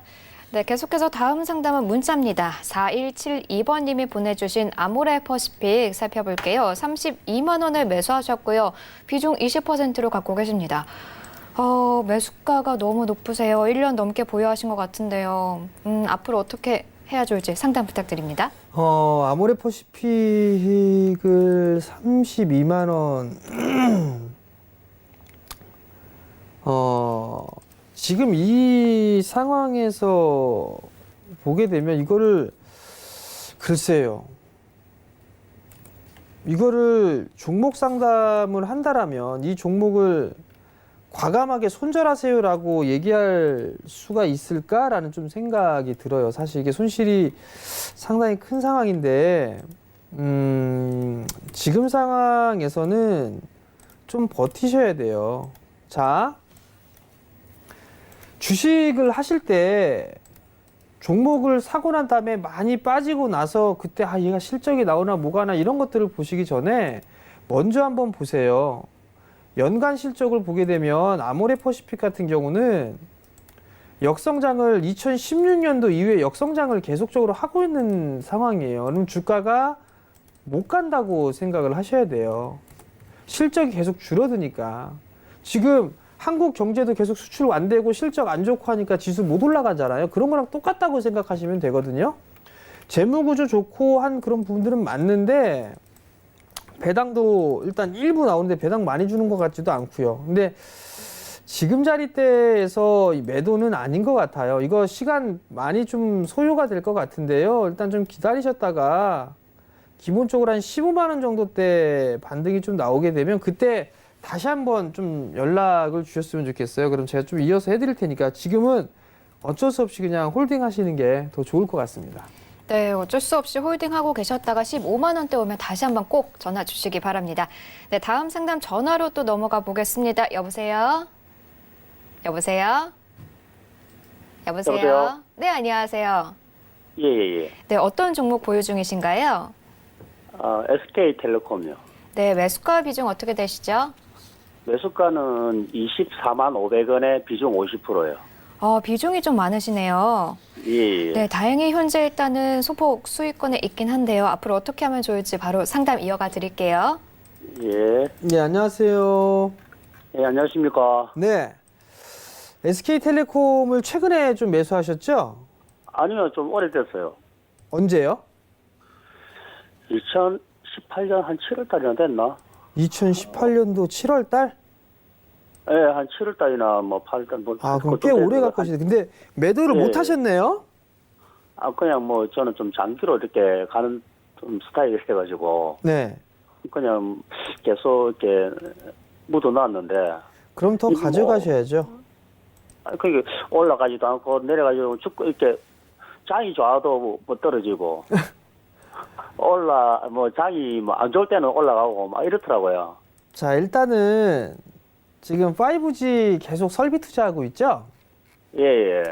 네, 계속해서 다음 상담은 문자입니다. 4172번님이 보내주신 아모레 퍼시픽 살펴볼게요. 32만 원을 매수하셨고요. 비중 20%로 갖고 계십니다. 매수가가 너무 높으세요. 1년 넘게 보유하신 것 같은데요. 앞으로 어떻게 해야 좋을지 상담 부탁드립니다. 아모레 퍼시픽을 32만 원. 지금 이 상황에서 보게 되면 이거를 글쎄요. 이거를 종목 상담을 한다라면 이 종목을 과감하게 손절하세요라고 얘기할 수가 있을까라는 좀 생각이 들어요. 사실 이게 손실이 상당히 큰 상황인데, 지금 상황에서는 좀 버티셔야 돼요. 자, 주식을 하실 때 종목을 사고 난 다음에 많이 빠지고 나서 그때 얘가 실적이 나오나 뭐가 나 이런 것들을 보시기 전에 먼저 한번 보세요. 연간 실적을 보게 되면 아모레 퍼시픽 같은 경우는 역성장을 2016년도 이후에 역성장을 계속적으로 하고 있는 상황이에요. 그럼 주가가 못 간다고 생각을 하셔야 돼요. 실적이 계속 줄어드니까. 지금 한국 경제도 계속 수출 안 되고 실적 안 좋고 하니까 지수 못 올라가잖아요. 그런 거랑 똑같다고 생각하시면 되거든요. 재무구조 좋고 한 그런 부분들은 맞는데 배당도 일단 일부 나오는데 배당 많이 주는 것 같지도 않고요. 근데 지금 자리대에서 이 매도는 아닌 것 같아요. 이거 시간 많이 좀 소요가 될 것 같은데요. 일단 좀 기다리셨다가 기본적으로 한 15만 원 정도 때 반등이 좀 나오게 되면 그때 다시 한번 좀 연락을 주셨으면 좋겠어요. 그럼 제가 좀 이어서 해드릴 테니까 지금은 어쩔 수 없이 그냥 홀딩 하시는 게 더 좋을 것 같습니다. 네, 어쩔 수 없이 홀딩하고 계셨다가 15만 원대 오면 다시 한번 꼭 전화 주시기 바랍니다. 네, 다음 상담 전화로 또 넘어가 보겠습니다. 여보세요? 여보세요? 여보세요? 여보세요? 네, 안녕하세요. 예. 네, 어떤 종목 보유 중이신가요? SK텔레콤요. 네, 매수가 비중 어떻게 되시죠? 매수가는 24만 500원에 비중 50%예요. 비중이 좀 많으시네요. 예. 네, 다행히 현재 일단은 소폭 수익권에 있긴 한데요. 앞으로 어떻게 하면 좋을지 바로 상담 이어가 드릴게요. 예. 네, 안녕하세요. 예, 안녕하십니까. 네. SK텔레콤을 최근에 좀 매수하셨죠? 아니요, 좀 오래됐어요. 언제요? 2018년 한 7월 달이나 됐나? 2018년도 7월 달? 예, 한 7월 달이나 뭐 8월 달 뭐. 그럼 꽤 오래 갖고 계시네. 근데 매도를 예. 못 하셨네요? 그냥 뭐 저는 좀 장기로 이렇게 가는 좀 스타일이 해가지고 네. 그냥 계속 이렇게 묻어놨는데. 그럼 더 이거 뭐- 가져가셔야죠. 그게 올라가지도 않고 내려가지고 죽고 이렇게 장이 좋아도 뭐 떨어지고 장이 안 좋을 때는 올라가고 막 이렇더라고요. 자, 일단은 지금 5G 계속 설비 투자하고 있죠? 예.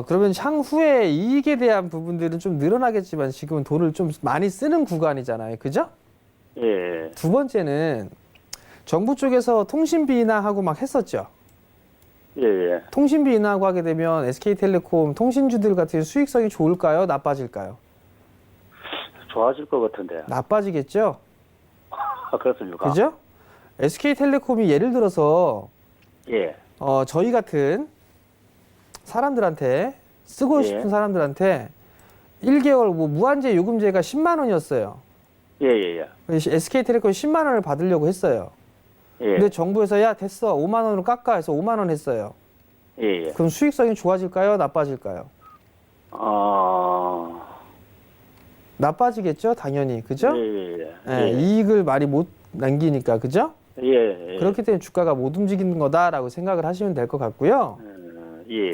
그러면 향후에 이익에 대한 부분들은 좀 늘어나겠지만 지금은 돈을 좀 많이 쓰는 구간이잖아요. 그죠? 예. 두 번째는 정부 쪽에서 통신비 인하하고 막 했었죠. 예. 통신비 인하하고 하게 되면 SK텔레콤 통신주들 같은 수익성이 좋을까요? 나빠질까요? 좋아질 것 같은데. 나빠지겠죠? 그렇습니까? 그죠? SK텔레콤이 예를 들어서 예. 저희 같은 사람들한테 쓰고 예. 싶은 사람들한테 1개월 무한제 요금제가 10만 원이었어요. 예. SK텔레콤이 10만 원을 받으려고 했어요. 예. 근데 정부에서 야 됐어 5만 원으로 깎아 해서 5만 원 했어요. 예. 그럼 수익성이 좋아질까요? 나빠질까요? 나빠지겠죠, 당연히. 그죠? 예. 이익을 많이 못 남기니까, 그죠? 예. 그렇기 때문에 주가가 못 움직이는 거다라고 생각을 하시면 될 것 같고요. 예.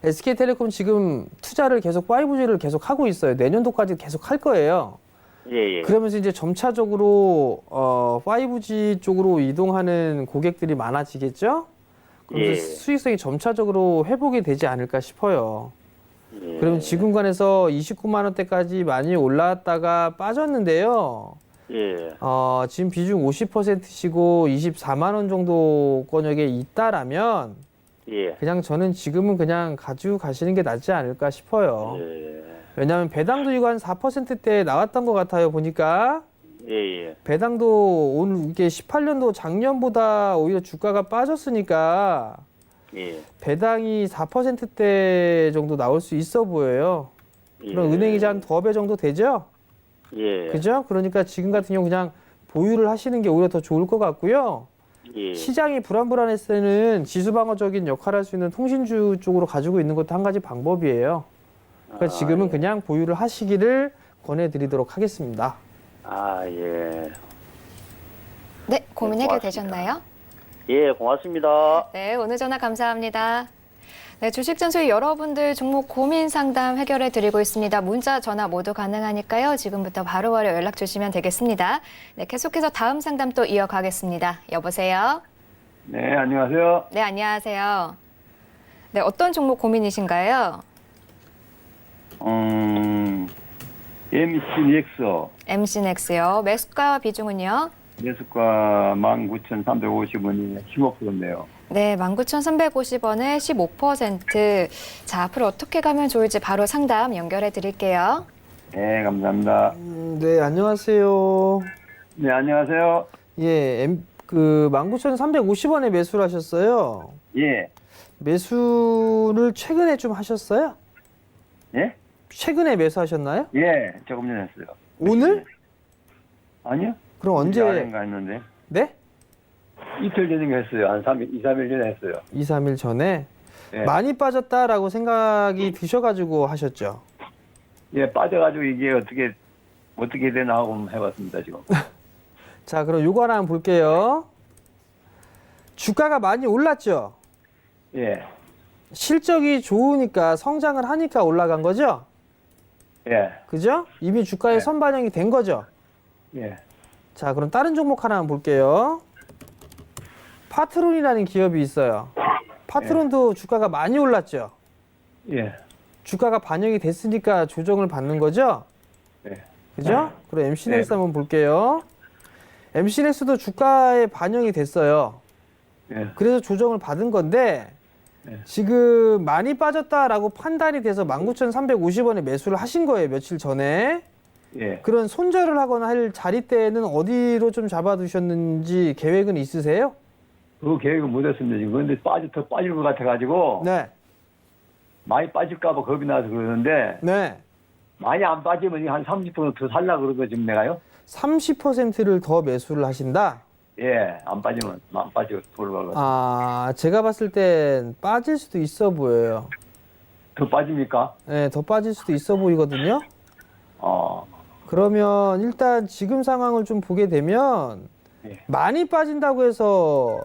SK텔레콤 지금 투자를 계속 5G를 계속 하고 있어요. 내년도까지 계속 할 거예요. 예, 예. 그러면서 이제 점차적으로 5G 쪽으로 이동하는 고객들이 많아지겠죠? 그래서 예. 수익성이 점차적으로 회복이 되지 않을까 싶어요. 예. 그럼 지금 관에서 29만 원대까지 많이 올라왔다가 빠졌는데요. 예. 지금 비중 50%시고 24만 원 정도권역에 있다라면 예. 그냥 저는 지금은 그냥 가지고 가시는 게 낫지 않을까 싶어요. 예. 왜냐하면 배당도 이거 한 4%대 나왔던 것 같아요. 보니까 예. 예. 배당도 오늘 이게 18년도 작년보다 오히려 주가가 빠졌으니까 예. 배당이 4%대 정도 나올 수 있어 보여요. 그럼 예. 은행이자 한 2배 정도 되죠? 예. 그죠? 그러니까 지금 같은 경우 그냥 보유를 하시는 게 오히려 더 좋을 것 같고요. 예. 시장이 불안불안했을 때는 지수방어적인 역할을 할 수 있는 통신주 쪽으로 가지고 있는 것도 한 가지 방법이에요. 그러니까 지금은 예. 그냥 보유를 하시기를 권해드리도록 하겠습니다. 아, 예. 네, 고민 네, 해결되셨나요? 예, 고맙습니다. 네, 오늘 전화 감사합니다. 네, 주식 전수의 여러분들 종목 고민 상담 해결해 드리고 있습니다. 문자, 전화 모두 가능하니까요. 지금부터 바로바로 연락 주시면 되겠습니다. 네, 계속해서 다음 상담 또 이어가겠습니다. 여보세요? 네, 안녕하세요. 네, 안녕하세요. 네, 어떤 종목 고민이신가요? MCX MC넥스요. 매수가 비중은요? 매수가 19,350원이 15%인데요. 네, 19,350원에 15%. 자, 앞으로 어떻게 가면 좋을지 바로 상담 연결해 드릴게요. 네, 감사합니다. 네, 안녕하세요. 네, 안녕하세요. 예, 19,350원에 매수를 하셨어요. 예, 매수를 최근에 좀 하셨어요? 예? 최근에 매수하셨나요? 예, 조금 전에 했어요. 오늘? 아니요. 그럼 언제? 아닌가 했는데. 네? 이틀 전인가 했어요. 한 2, 3일 전에 했어요. 2, 3일 전에 예. 많이 빠졌다라고 생각이 드셔가지고 하셨죠? 예, 빠져가지고 이게 어떻게 되나 하고 한번 해봤습니다, 지금. 자, 그럼 요거 하나 한번 볼게요. 주가가 많이 올랐죠? 예, 실적이 좋으니까 성장을 하니까 올라간 거죠? 예, 그죠? 이미 주가에 네. 선반영이 된 거죠? 예, 자, 그럼 다른 종목 하나 한번 볼게요. 파트론이라는 기업이 있어요. 파트론도 주가가 많이 올랐죠? 예, 주가가 반영이 됐으니까 조정을 받는 거죠? 예, 그죠? 그럼 MC넥스 한번 볼게요. MC넥스도 주가에 반영이 됐어요. 예, 그래서 조정을 받은 건데 네. 지금 많이 빠졌다라고 판단이 돼서 19,350원에 매수를 하신 거예요. 며칠 전에. 예. 그런 손절을 하거나 할 자리대는 어디로 좀 잡아두셨는지 계획은 있으세요? 그 계획은 못했습니다, 지금. 근데 더 빠질 것 같아가지고. 네. 많이 빠질까봐 겁이 나서 그러는데, 네. 많이 안 빠지면 한 30%더 살라 그런 거 지금 내가요? 30%를 더 매수를 하신다? 예, 안 빠지고 돌아가고. 아, 제가 봤을 땐 빠질 수도 있어 보여요. 더 빠집니까? 네, 더 빠질 수도 있어 보이거든요. 그러면 일단 지금 상황을 좀 보게 되면 예. 많이 빠진다고 해서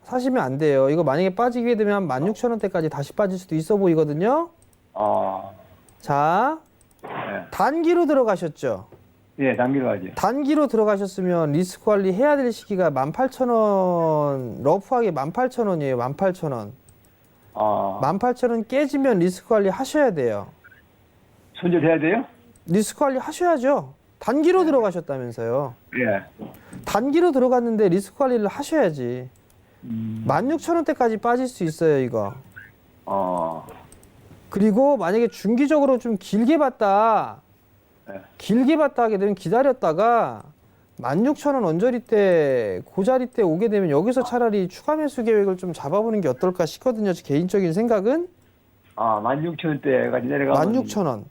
사시면 안 돼요. 이거 만약에 빠지게 되면 16,000원대까지 다시 빠질 수도 있어 보이거든요. 자, 예. 단기로 들어가셨죠? 예, 단기로 가지. 단기로 들어가셨으면 리스크 관리 해야 될 시기가 18,000원, 러프하게 18,000원이에요. 18,000원. 18,000원 깨지면 리스크 관리 하셔야 돼요. 손절해야 돼요? 리스크 관리 하셔야죠. 단기로 들어가셨다면서요. 예. 단기로 들어갔는데 리스크 관리를 하셔야지. 16,000원대까지 빠질 수 있어요, 이거. 그리고 만약에 중기적으로 좀 길게 봤다. 네. 길게 봤다 하게 되면 기다렸다가 16,000원 언저리 때, 고자리 때 오게 되면 여기서 차라리 추가 매수 계획을 좀 잡아보는 게 어떨까 싶거든요. 제 개인적인 생각은. 16,000원대까지 내려가면 16,000원.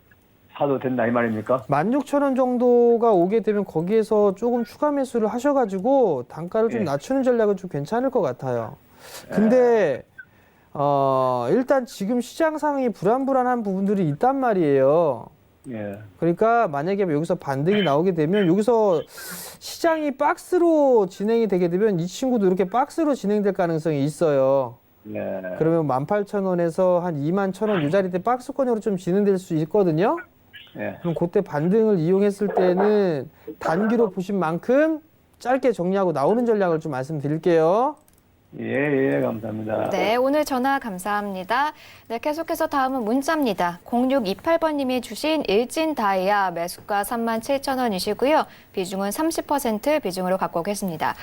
사도 된다 이 말입니까? 16,000원 정도가 오게 되면 거기에서 조금 추가 매수를 하셔가지고 단가를 좀 예. 낮추는 전략은 좀 괜찮을 것 같아요. 근데 일단 지금 시장 상황이 불안불안한 부분들이 있단 말이에요. 예. 그러니까 만약에 여기서 반등이 나오게 되면 여기서 시장이 박스로 진행이 되게 되면 이 친구도 이렇게 박스로 진행될 가능성이 있어요. 예. 그러면 18,000원에서 한 21,000원 이 자리 때 박스권으로 좀 진행될 수 있거든요. 예. 그럼 그때 반등을 이용했을 때는 단기로 보신 만큼 짧게 정리하고 나오는 전략을 좀 말씀드릴게요. 예, 감사합니다. 네, 오늘 전화 감사합니다. 네, 계속해서 다음은 문자입니다. 0628번님이 주신 일진 다이아 매수가 37,000원이시고요. 비중은 30% 비중으로 갖고 계십니다.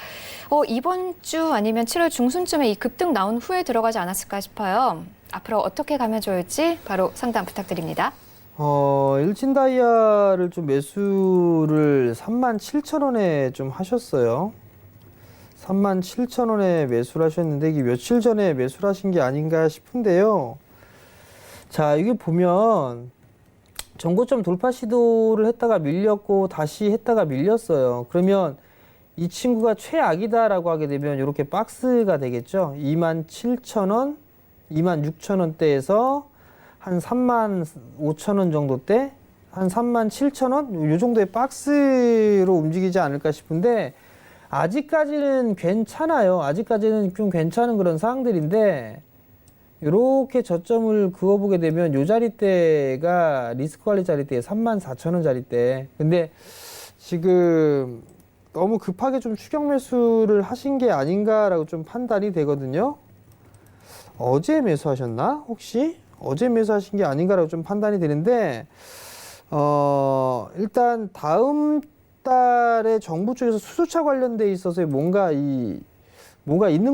이번 주 아니면 7월 중순쯤에 이 급등 나온 후에 들어가지 않았을까 싶어요. 앞으로 어떻게 가면 좋을지 바로 상담 부탁드립니다. 일진 다이아를 좀 매수를 37,000원에 좀 하셨어요. 37,000원에 매수를 하셨는데 이게 며칠 전에 매수를 하신 게 아닌가 싶은데요. 자, 이게 보면 전고점 돌파 시도를 했다가 밀렸고 다시 했다가 밀렸어요. 그러면 이 친구가 최악이다라고 하게 되면 이렇게 박스가 되겠죠. 27,000원, 26,000원대에서 한 35,000원 정도대, 한 37,000원 요 정도의 박스로 움직이지 않을까 싶은데 아직까지는 괜찮아요. 아직까지는 좀 괜찮은 그런 상황들인데 이렇게 저점을 그어보게 되면 요 자리대가 리스크 관리 자리대 34,000원 자리대. 근데 지금 너무 급하게 좀 추격 매수를 하신 게 아닌가라고 좀 판단이 되거든요. 어제 매수하셨나? 혹시? 어제 매수하신 게 아닌가라고 좀 판단이 되는데 일단 다음 달에 정부 쪽에서 수소차 관련돼 있어서 뭔가 있는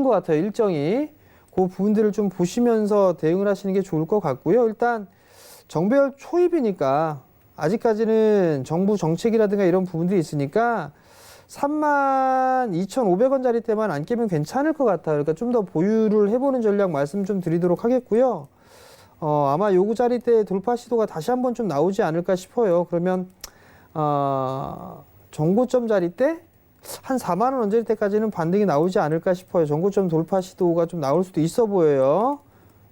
것 같아요. 일정이. 그 부분들을 좀 보시면서 대응을 하시는 게 좋을 것 같고요. 일단 정배열 초입이니까 아직까지는 정부 정책이라든가 이런 부분들이 있으니까 32,500원짜리 때만 안 깨면 괜찮을 것 같아요. 그러니까 좀 더 보유를 해보는 전략 말씀 좀 드리도록 하겠고요. 아마 요구 자리 때 돌파 시도가 다시 한번 좀 나오지 않을까 싶어요. 그러면 정고점 자리 때 한 4만 원 언저리 때까지는 반등이 나오지 않을까 싶어요. 정고점 돌파 시도가 좀 나올 수도 있어 보여요.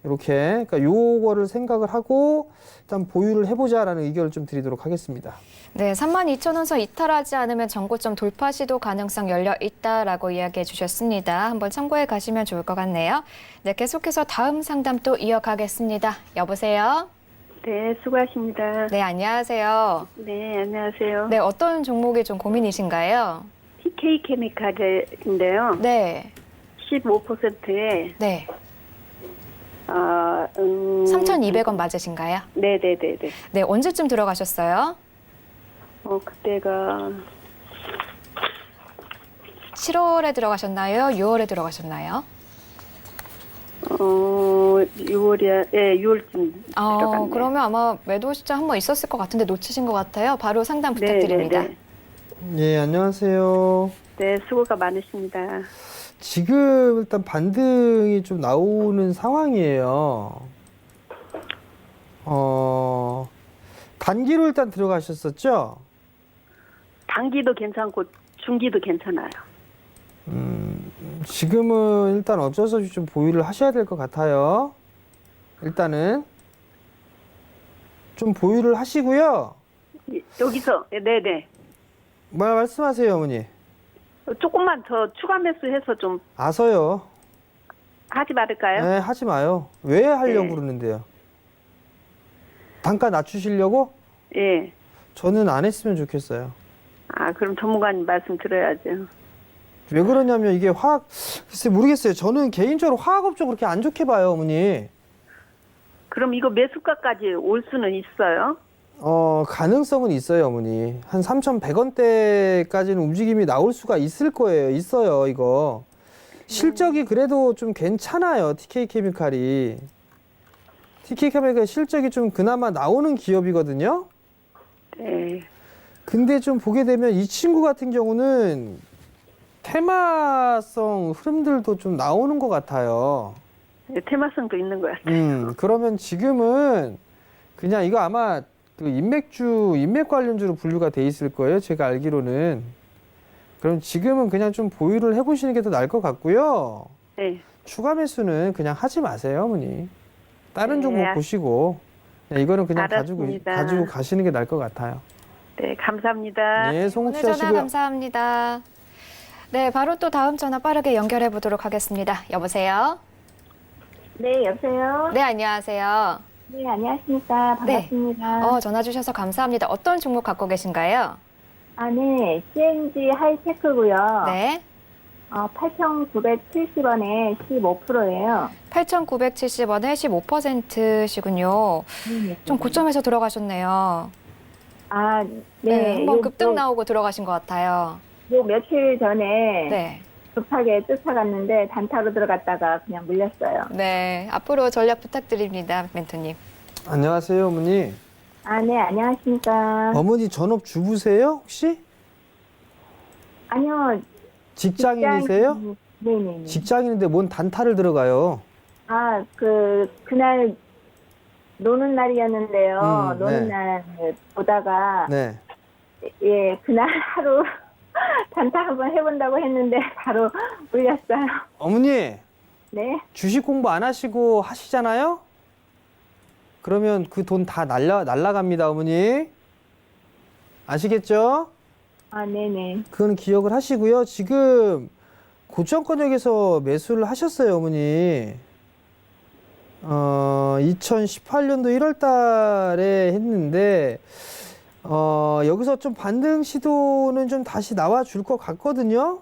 이렇게. 그러니까 요거를 생각을 하고 일단 보유를 해보자라는 의견을 좀 드리도록 하겠습니다. 네, 32,000원선 이탈하지 않으면 정고점 돌파 시도 가능성 열려 있다라고 이야기해 주셨습니다. 한번 참고해 가시면 좋을 것 같네요. 네, 계속해서 다음 상담 또 이어가겠습니다. 여보세요? 네, 수고하십니다. 네, 안녕하세요. 네, 안녕하세요. 네, 어떤 종목이 좀 고민이신가요? TK 케미칼인데요. 네. 15%에 네. 3,200원 맞으신가요? 네네네네. 네, 언제쯤 들어가셨어요? 그때가 7월에 들어가셨나요? 6월에 들어가셨나요? 6월이야. 예, 6월쯤 들어갔네요. 그러면 아마 매도 시장 한번 있었을 것 같은데 놓치신 것 같아요. 바로 상담 부탁드립니다. 네네네. 예, 안녕하세요. 네, 수고가 많으십니다. 지금 일단 반등이 좀 나오는 상황이에요. 단기로 일단 들어가셨었죠? 단기도 괜찮고 중기도 괜찮아요. 지금은 일단 어쩔 수 없이 좀 보유를 하셔야 될 것 같아요. 일단은 좀 보유를 하시고요. 여기서 네네. 말씀하세요, 어머니. 조금만 더 추가 매수해서 좀 아서요. 하지 말을까요? 네, 하지 마요. 왜 하려고 네. 그러는데요? 단가 낮추시려고? 예. 저는 안 했으면 좋겠어요. 그럼 전문가님 말씀 들어야죠. 왜 그러냐면 이게 글쎄 모르겠어요. 저는 개인적으로 화학업종 그렇게 안 좋게 봐요, 어머니. 그럼 이거 매수가까지 올 수는 있어요? 가능성은 있어요, 어머니. 한 3,100원대까지는 움직임이 나올 수가 있을 거예요. 있어요, 이거. 실적이 그래도 좀 괜찮아요, TK케미칼이. TK케미칼 실적이 좀 그나마 나오는 기업이거든요. 네. 근데 좀 보게 되면 이 친구 같은 경우는 테마성 흐름들도 좀 나오는 것 같아요. 네, 테마성도 있는 것 같아요. 그러면 지금은 그냥 이거 아마 그 인맥 관련주로 분류가 돼 있을 거예요. 제가 알기로는. 그럼 지금은 그냥 좀 보유를 해보시는 게 더 나을 것 같고요. 네. 추가 매수는 그냥 하지 마세요, 어머니. 다른 네. 종목 보시고 이거는 그냥 알았습니다. 가지고 가시는 게 나을 것 같아요. 네, 감사합니다. 네, 오늘 송옥씨 전화 하시고요. 감사합니다. 네, 바로 또 다음 전화 빠르게 연결해 보도록 하겠습니다. 여보세요? 네, 여보세요? 네, 안녕하세요. 네, 안녕하십니까. 반갑습니다. 전화 주셔서 감사합니다. 어떤 종목 갖고 계신가요? 네, CNG 하이테크고요. 네. 8,970원에 15%예요. 8,970원에 15%시군요. 좀 고점에서 들어가셨네요. 네. 한번 급등 나오고 들어가신 것 같아요. 요 며칠 전에 네. 급하게 쫓아갔는데 단타로 들어갔다가 그냥 물렸어요. 네. 앞으로 전략 부탁드립니다, 멘토님. 안녕하세요, 어머니. 네, 안녕하십니까. 어머니 전업 주부세요, 혹시? 아니요. 직장인이세요? 네네. 직장인인데 뭔 단타를 들어가요? 그날 노는 날이었는데요. 네. 노는 날 보다가 네. 예, 그날 하루 단타 한번 해본다고 했는데 바로 물렸어요. 어머니, 네. 주식 공부 안 하시고 하시잖아요? 그러면 그 돈 다 날라갑니다, 어머니. 아시겠죠? 네네. 그건 기억을 하시고요. 지금 고점권역에서 매수를 하셨어요, 어머니. 2018년도 1월 달에 했는데, 여기서 좀 반등 시도는 좀 다시 나와줄 것 같거든요?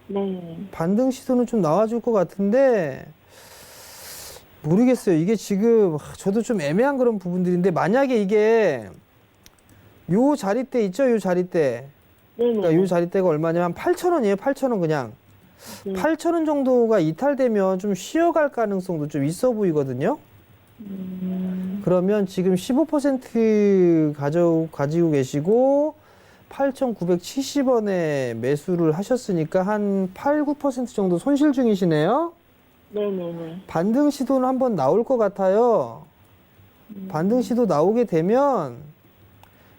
네. 반등 시도는 좀 나와줄 것 같은데, 모르겠어요. 이게 지금, 저도 좀 애매한 그런 부분들인데, 만약에 이게, 요 자리대 있죠? 요 자리대. 네네. 그러니까 요 자리대가 얼마냐면 8,000원이에요. 8,000원 그냥. 네. 8,000원 정도가 이탈되면 좀 쉬어갈 가능성도 좀 있어 보이거든요. 그러면 지금 15% 가지고 계시고 8,970원에 매수를 하셨으니까 한 8, 9% 정도 손실 중이시네요. 네네네. 반등 시도는 한번 나올 것 같아요. 반등 시도 나오게 되면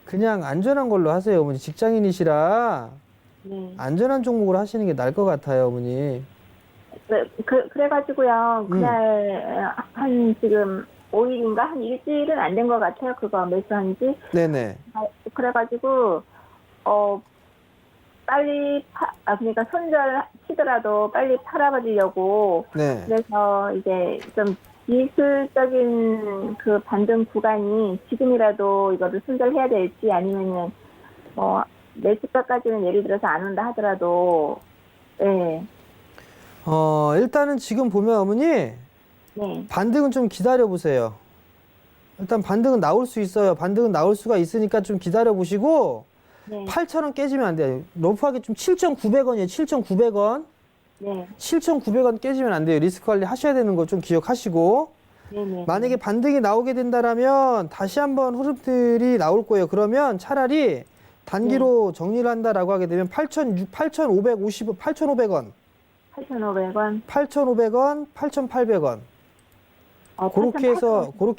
그냥 안전한 걸로 하세요, 어머니. 직장인이시라 네. 안전한 종목으로 하시는 게 나을 것 같아요, 어머니. 그래가지고요. 그날 한 지금 5일인가 한 일주일은 안 된 것 같아요. 그거 매수한 지. 네네. 그래가지고 빨리 그러니까 손절 치더라도 빨리 팔아버리려고. 네. 그래서 이제 좀 기술적인 그 반등 구간이 지금이라도 이거를 손절해야 될지 아니면은 매수가까지는 예를 들어서 안 온다 하더라도 네. 일단은 지금 보면 어머니 네. 반등은 좀 기다려 보세요. 일단 반등은 나올 수 있어요. 반등은 나올 수가 있으니까 좀 기다려 보시고 네. 8,000원 깨지면 안 돼요. 러프하게 좀 7,900원이에요. 7,900원. 네. 7,900원 깨지면 안 돼요. 리스크 관리 하셔야 되는 거 좀 기억하시고. 네네. 만약에 반등이 나오게 된다라면 다시 한번 흐름들이 나올 거예요. 그러면 차라리 단기로 정리를 한다라고 하게 되면 8,550원, 8,500원, 8,500원. 8,500원, 8,800원. 그렇게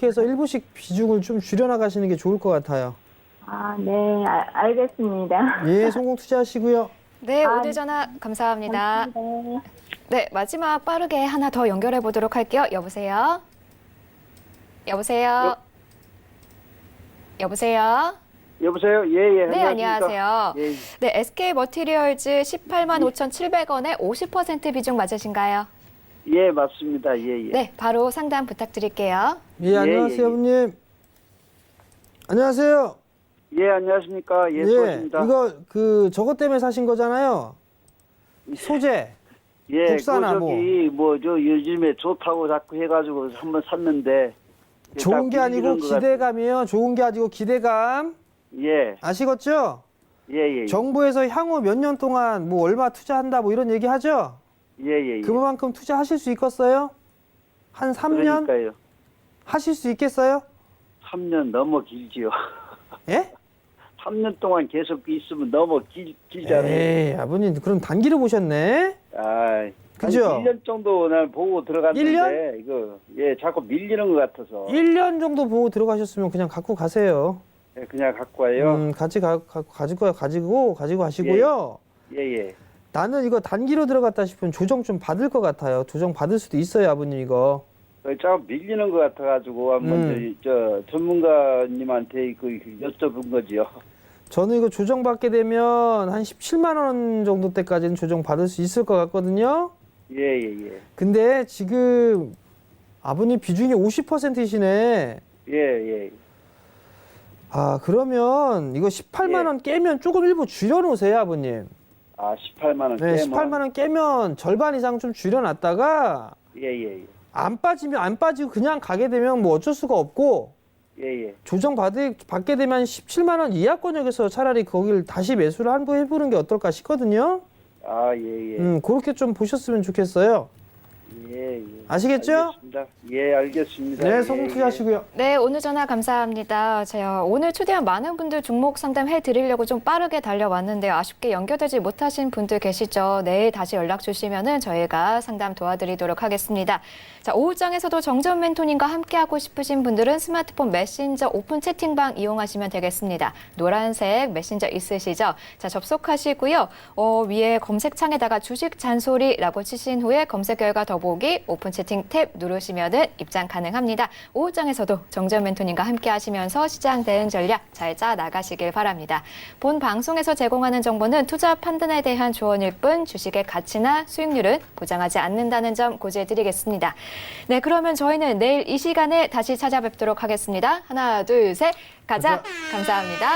해서 일부씩 비중을 좀 줄여나가시는 게 좋을 것 같아요. 네. 알겠습니다. 예, 성공 투자하시고요. 네, 오늘 전화 감사합니다. 감사합니다. 네, 마지막 빠르게 하나 더 연결해 보도록 할게요. 여보세요? 여보세요? 여보세요? 여보세요? 예. 네, 안녕하세요. 예. 네, SK 머티리얼즈 18만 5,700원에 50% 비중 맞으신가요? 예, 맞습니다. 예. 네, 바로 상담 부탁드릴게요. 예, 안녕하세요, 아버님. 안녕하세요. 예, 안녕하십니까? 예, 수고하십니다. 이거 저것 때문에 사신 거잖아요. 소재. 예, 국산화 요즘에 좋다고 자꾸 해가지고 한번 샀는데. 좋은 게 아니고 기대감이에요. 좋은 게 아니고 기대감. 예. 아시겠죠? 예. 정부에서 향후 몇 년 동안 뭐 얼마 투자한다 뭐 이런 얘기 하죠? 예. 그만큼 투자하실 수 있겠어요? 한 3년? 그러니까요. 하실 수 있겠어요? 3년 너무 길지요. 예? 3년 동안 계속 있으면 너무 길잖아요. 에이, 아버님 그럼 단기로 보셨네? 그죠? 1년 정도 난 보고 들어갔는데 1년? 이거 자꾸 밀리는 것 같아서 1년 정도 보고 들어가셨으면 그냥 갖고 가세요. 그냥 갖고 와요. 가지고 가시고요. 예. 나는 이거 단기로 들어갔다 싶으면 조정 좀 받을 것 같아요. 조정 받을 수도 있어요, 아버님 이거. 자꾸 밀리는 것 같아가지고 한번 저 전문가님한테 여쭤본 거지요. 저는 이거 조정 받게 되면 한 17만 원 정도 때까지는 조정 받을 수 있을 것 같거든요. 예. 근데 지금 아버님 비중이 50%이시네. 예. 아, 그러면 이거 18만 원 깨면 조금 일부 줄여놓으세요, 아버님. 아, 18만 원 네, 18만 원 깨면 절반 이상 좀 줄여놨다가 예. 안 빠지면 안 빠지고 그냥 가게 되면 뭐 어쩔 수가 없고 예. 조정 받게 되면 17만 원 이하권역에서 차라리 거길 다시 매수를 한번 해보는 게 어떨까 싶거든요. 아, 예. 그렇게 좀 보셨으면 좋겠어요. 예. 아시겠죠? 알겠습니다. 예, 알겠습니다. 네, 소금 크게 하시고요. 네, 오늘 전화 감사합니다. 제가 오늘 초대한 많은 분들 종목 상담해 드리려고 좀 빠르게 달려왔는데요. 아쉽게 연결되지 못하신 분들 계시죠? 내일 다시 연락 주시면은 저희가 상담 도와드리도록 하겠습니다. 자, 오후장에서도 정전 멘토님과 함께하고 싶으신 분들은 스마트폰 메신저 오픈 채팅방 이용하시면 되겠습니다. 노란색 메신저 있으시죠? 자, 접속하시고요. 위에 검색창에다가 주식 잔소리라고 치신 후에 검색 결과 더보기 오픈 채팅 탭 누르시면은 입장 가능합니다. 오후장에서도 정전 멘토님과 함께 하시면서 시장 대응 전략 잘 짜 나가시길 바랍니다. 본 방송에서 제공하는 정보는 투자 판단에 대한 조언일 뿐 주식의 가치나 수익률은 보장하지 않는다는 점 고지해 드리겠습니다. 네, 그러면 저희는 내일 이 시간에 다시 찾아뵙도록 하겠습니다. 하나, 둘, 셋, 가자. 감사합니다.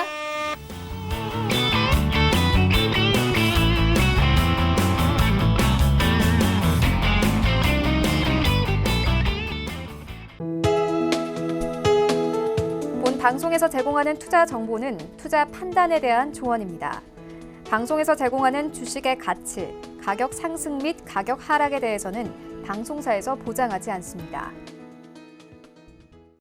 본 방송에서 제공하는 투자 정보는 투자 판단에 대한 조언입니다. 방송에서 제공하는 주식의 가치, 가격 상승 및 가격 하락에 대해서는 방송사에서 보장하지 않습니다.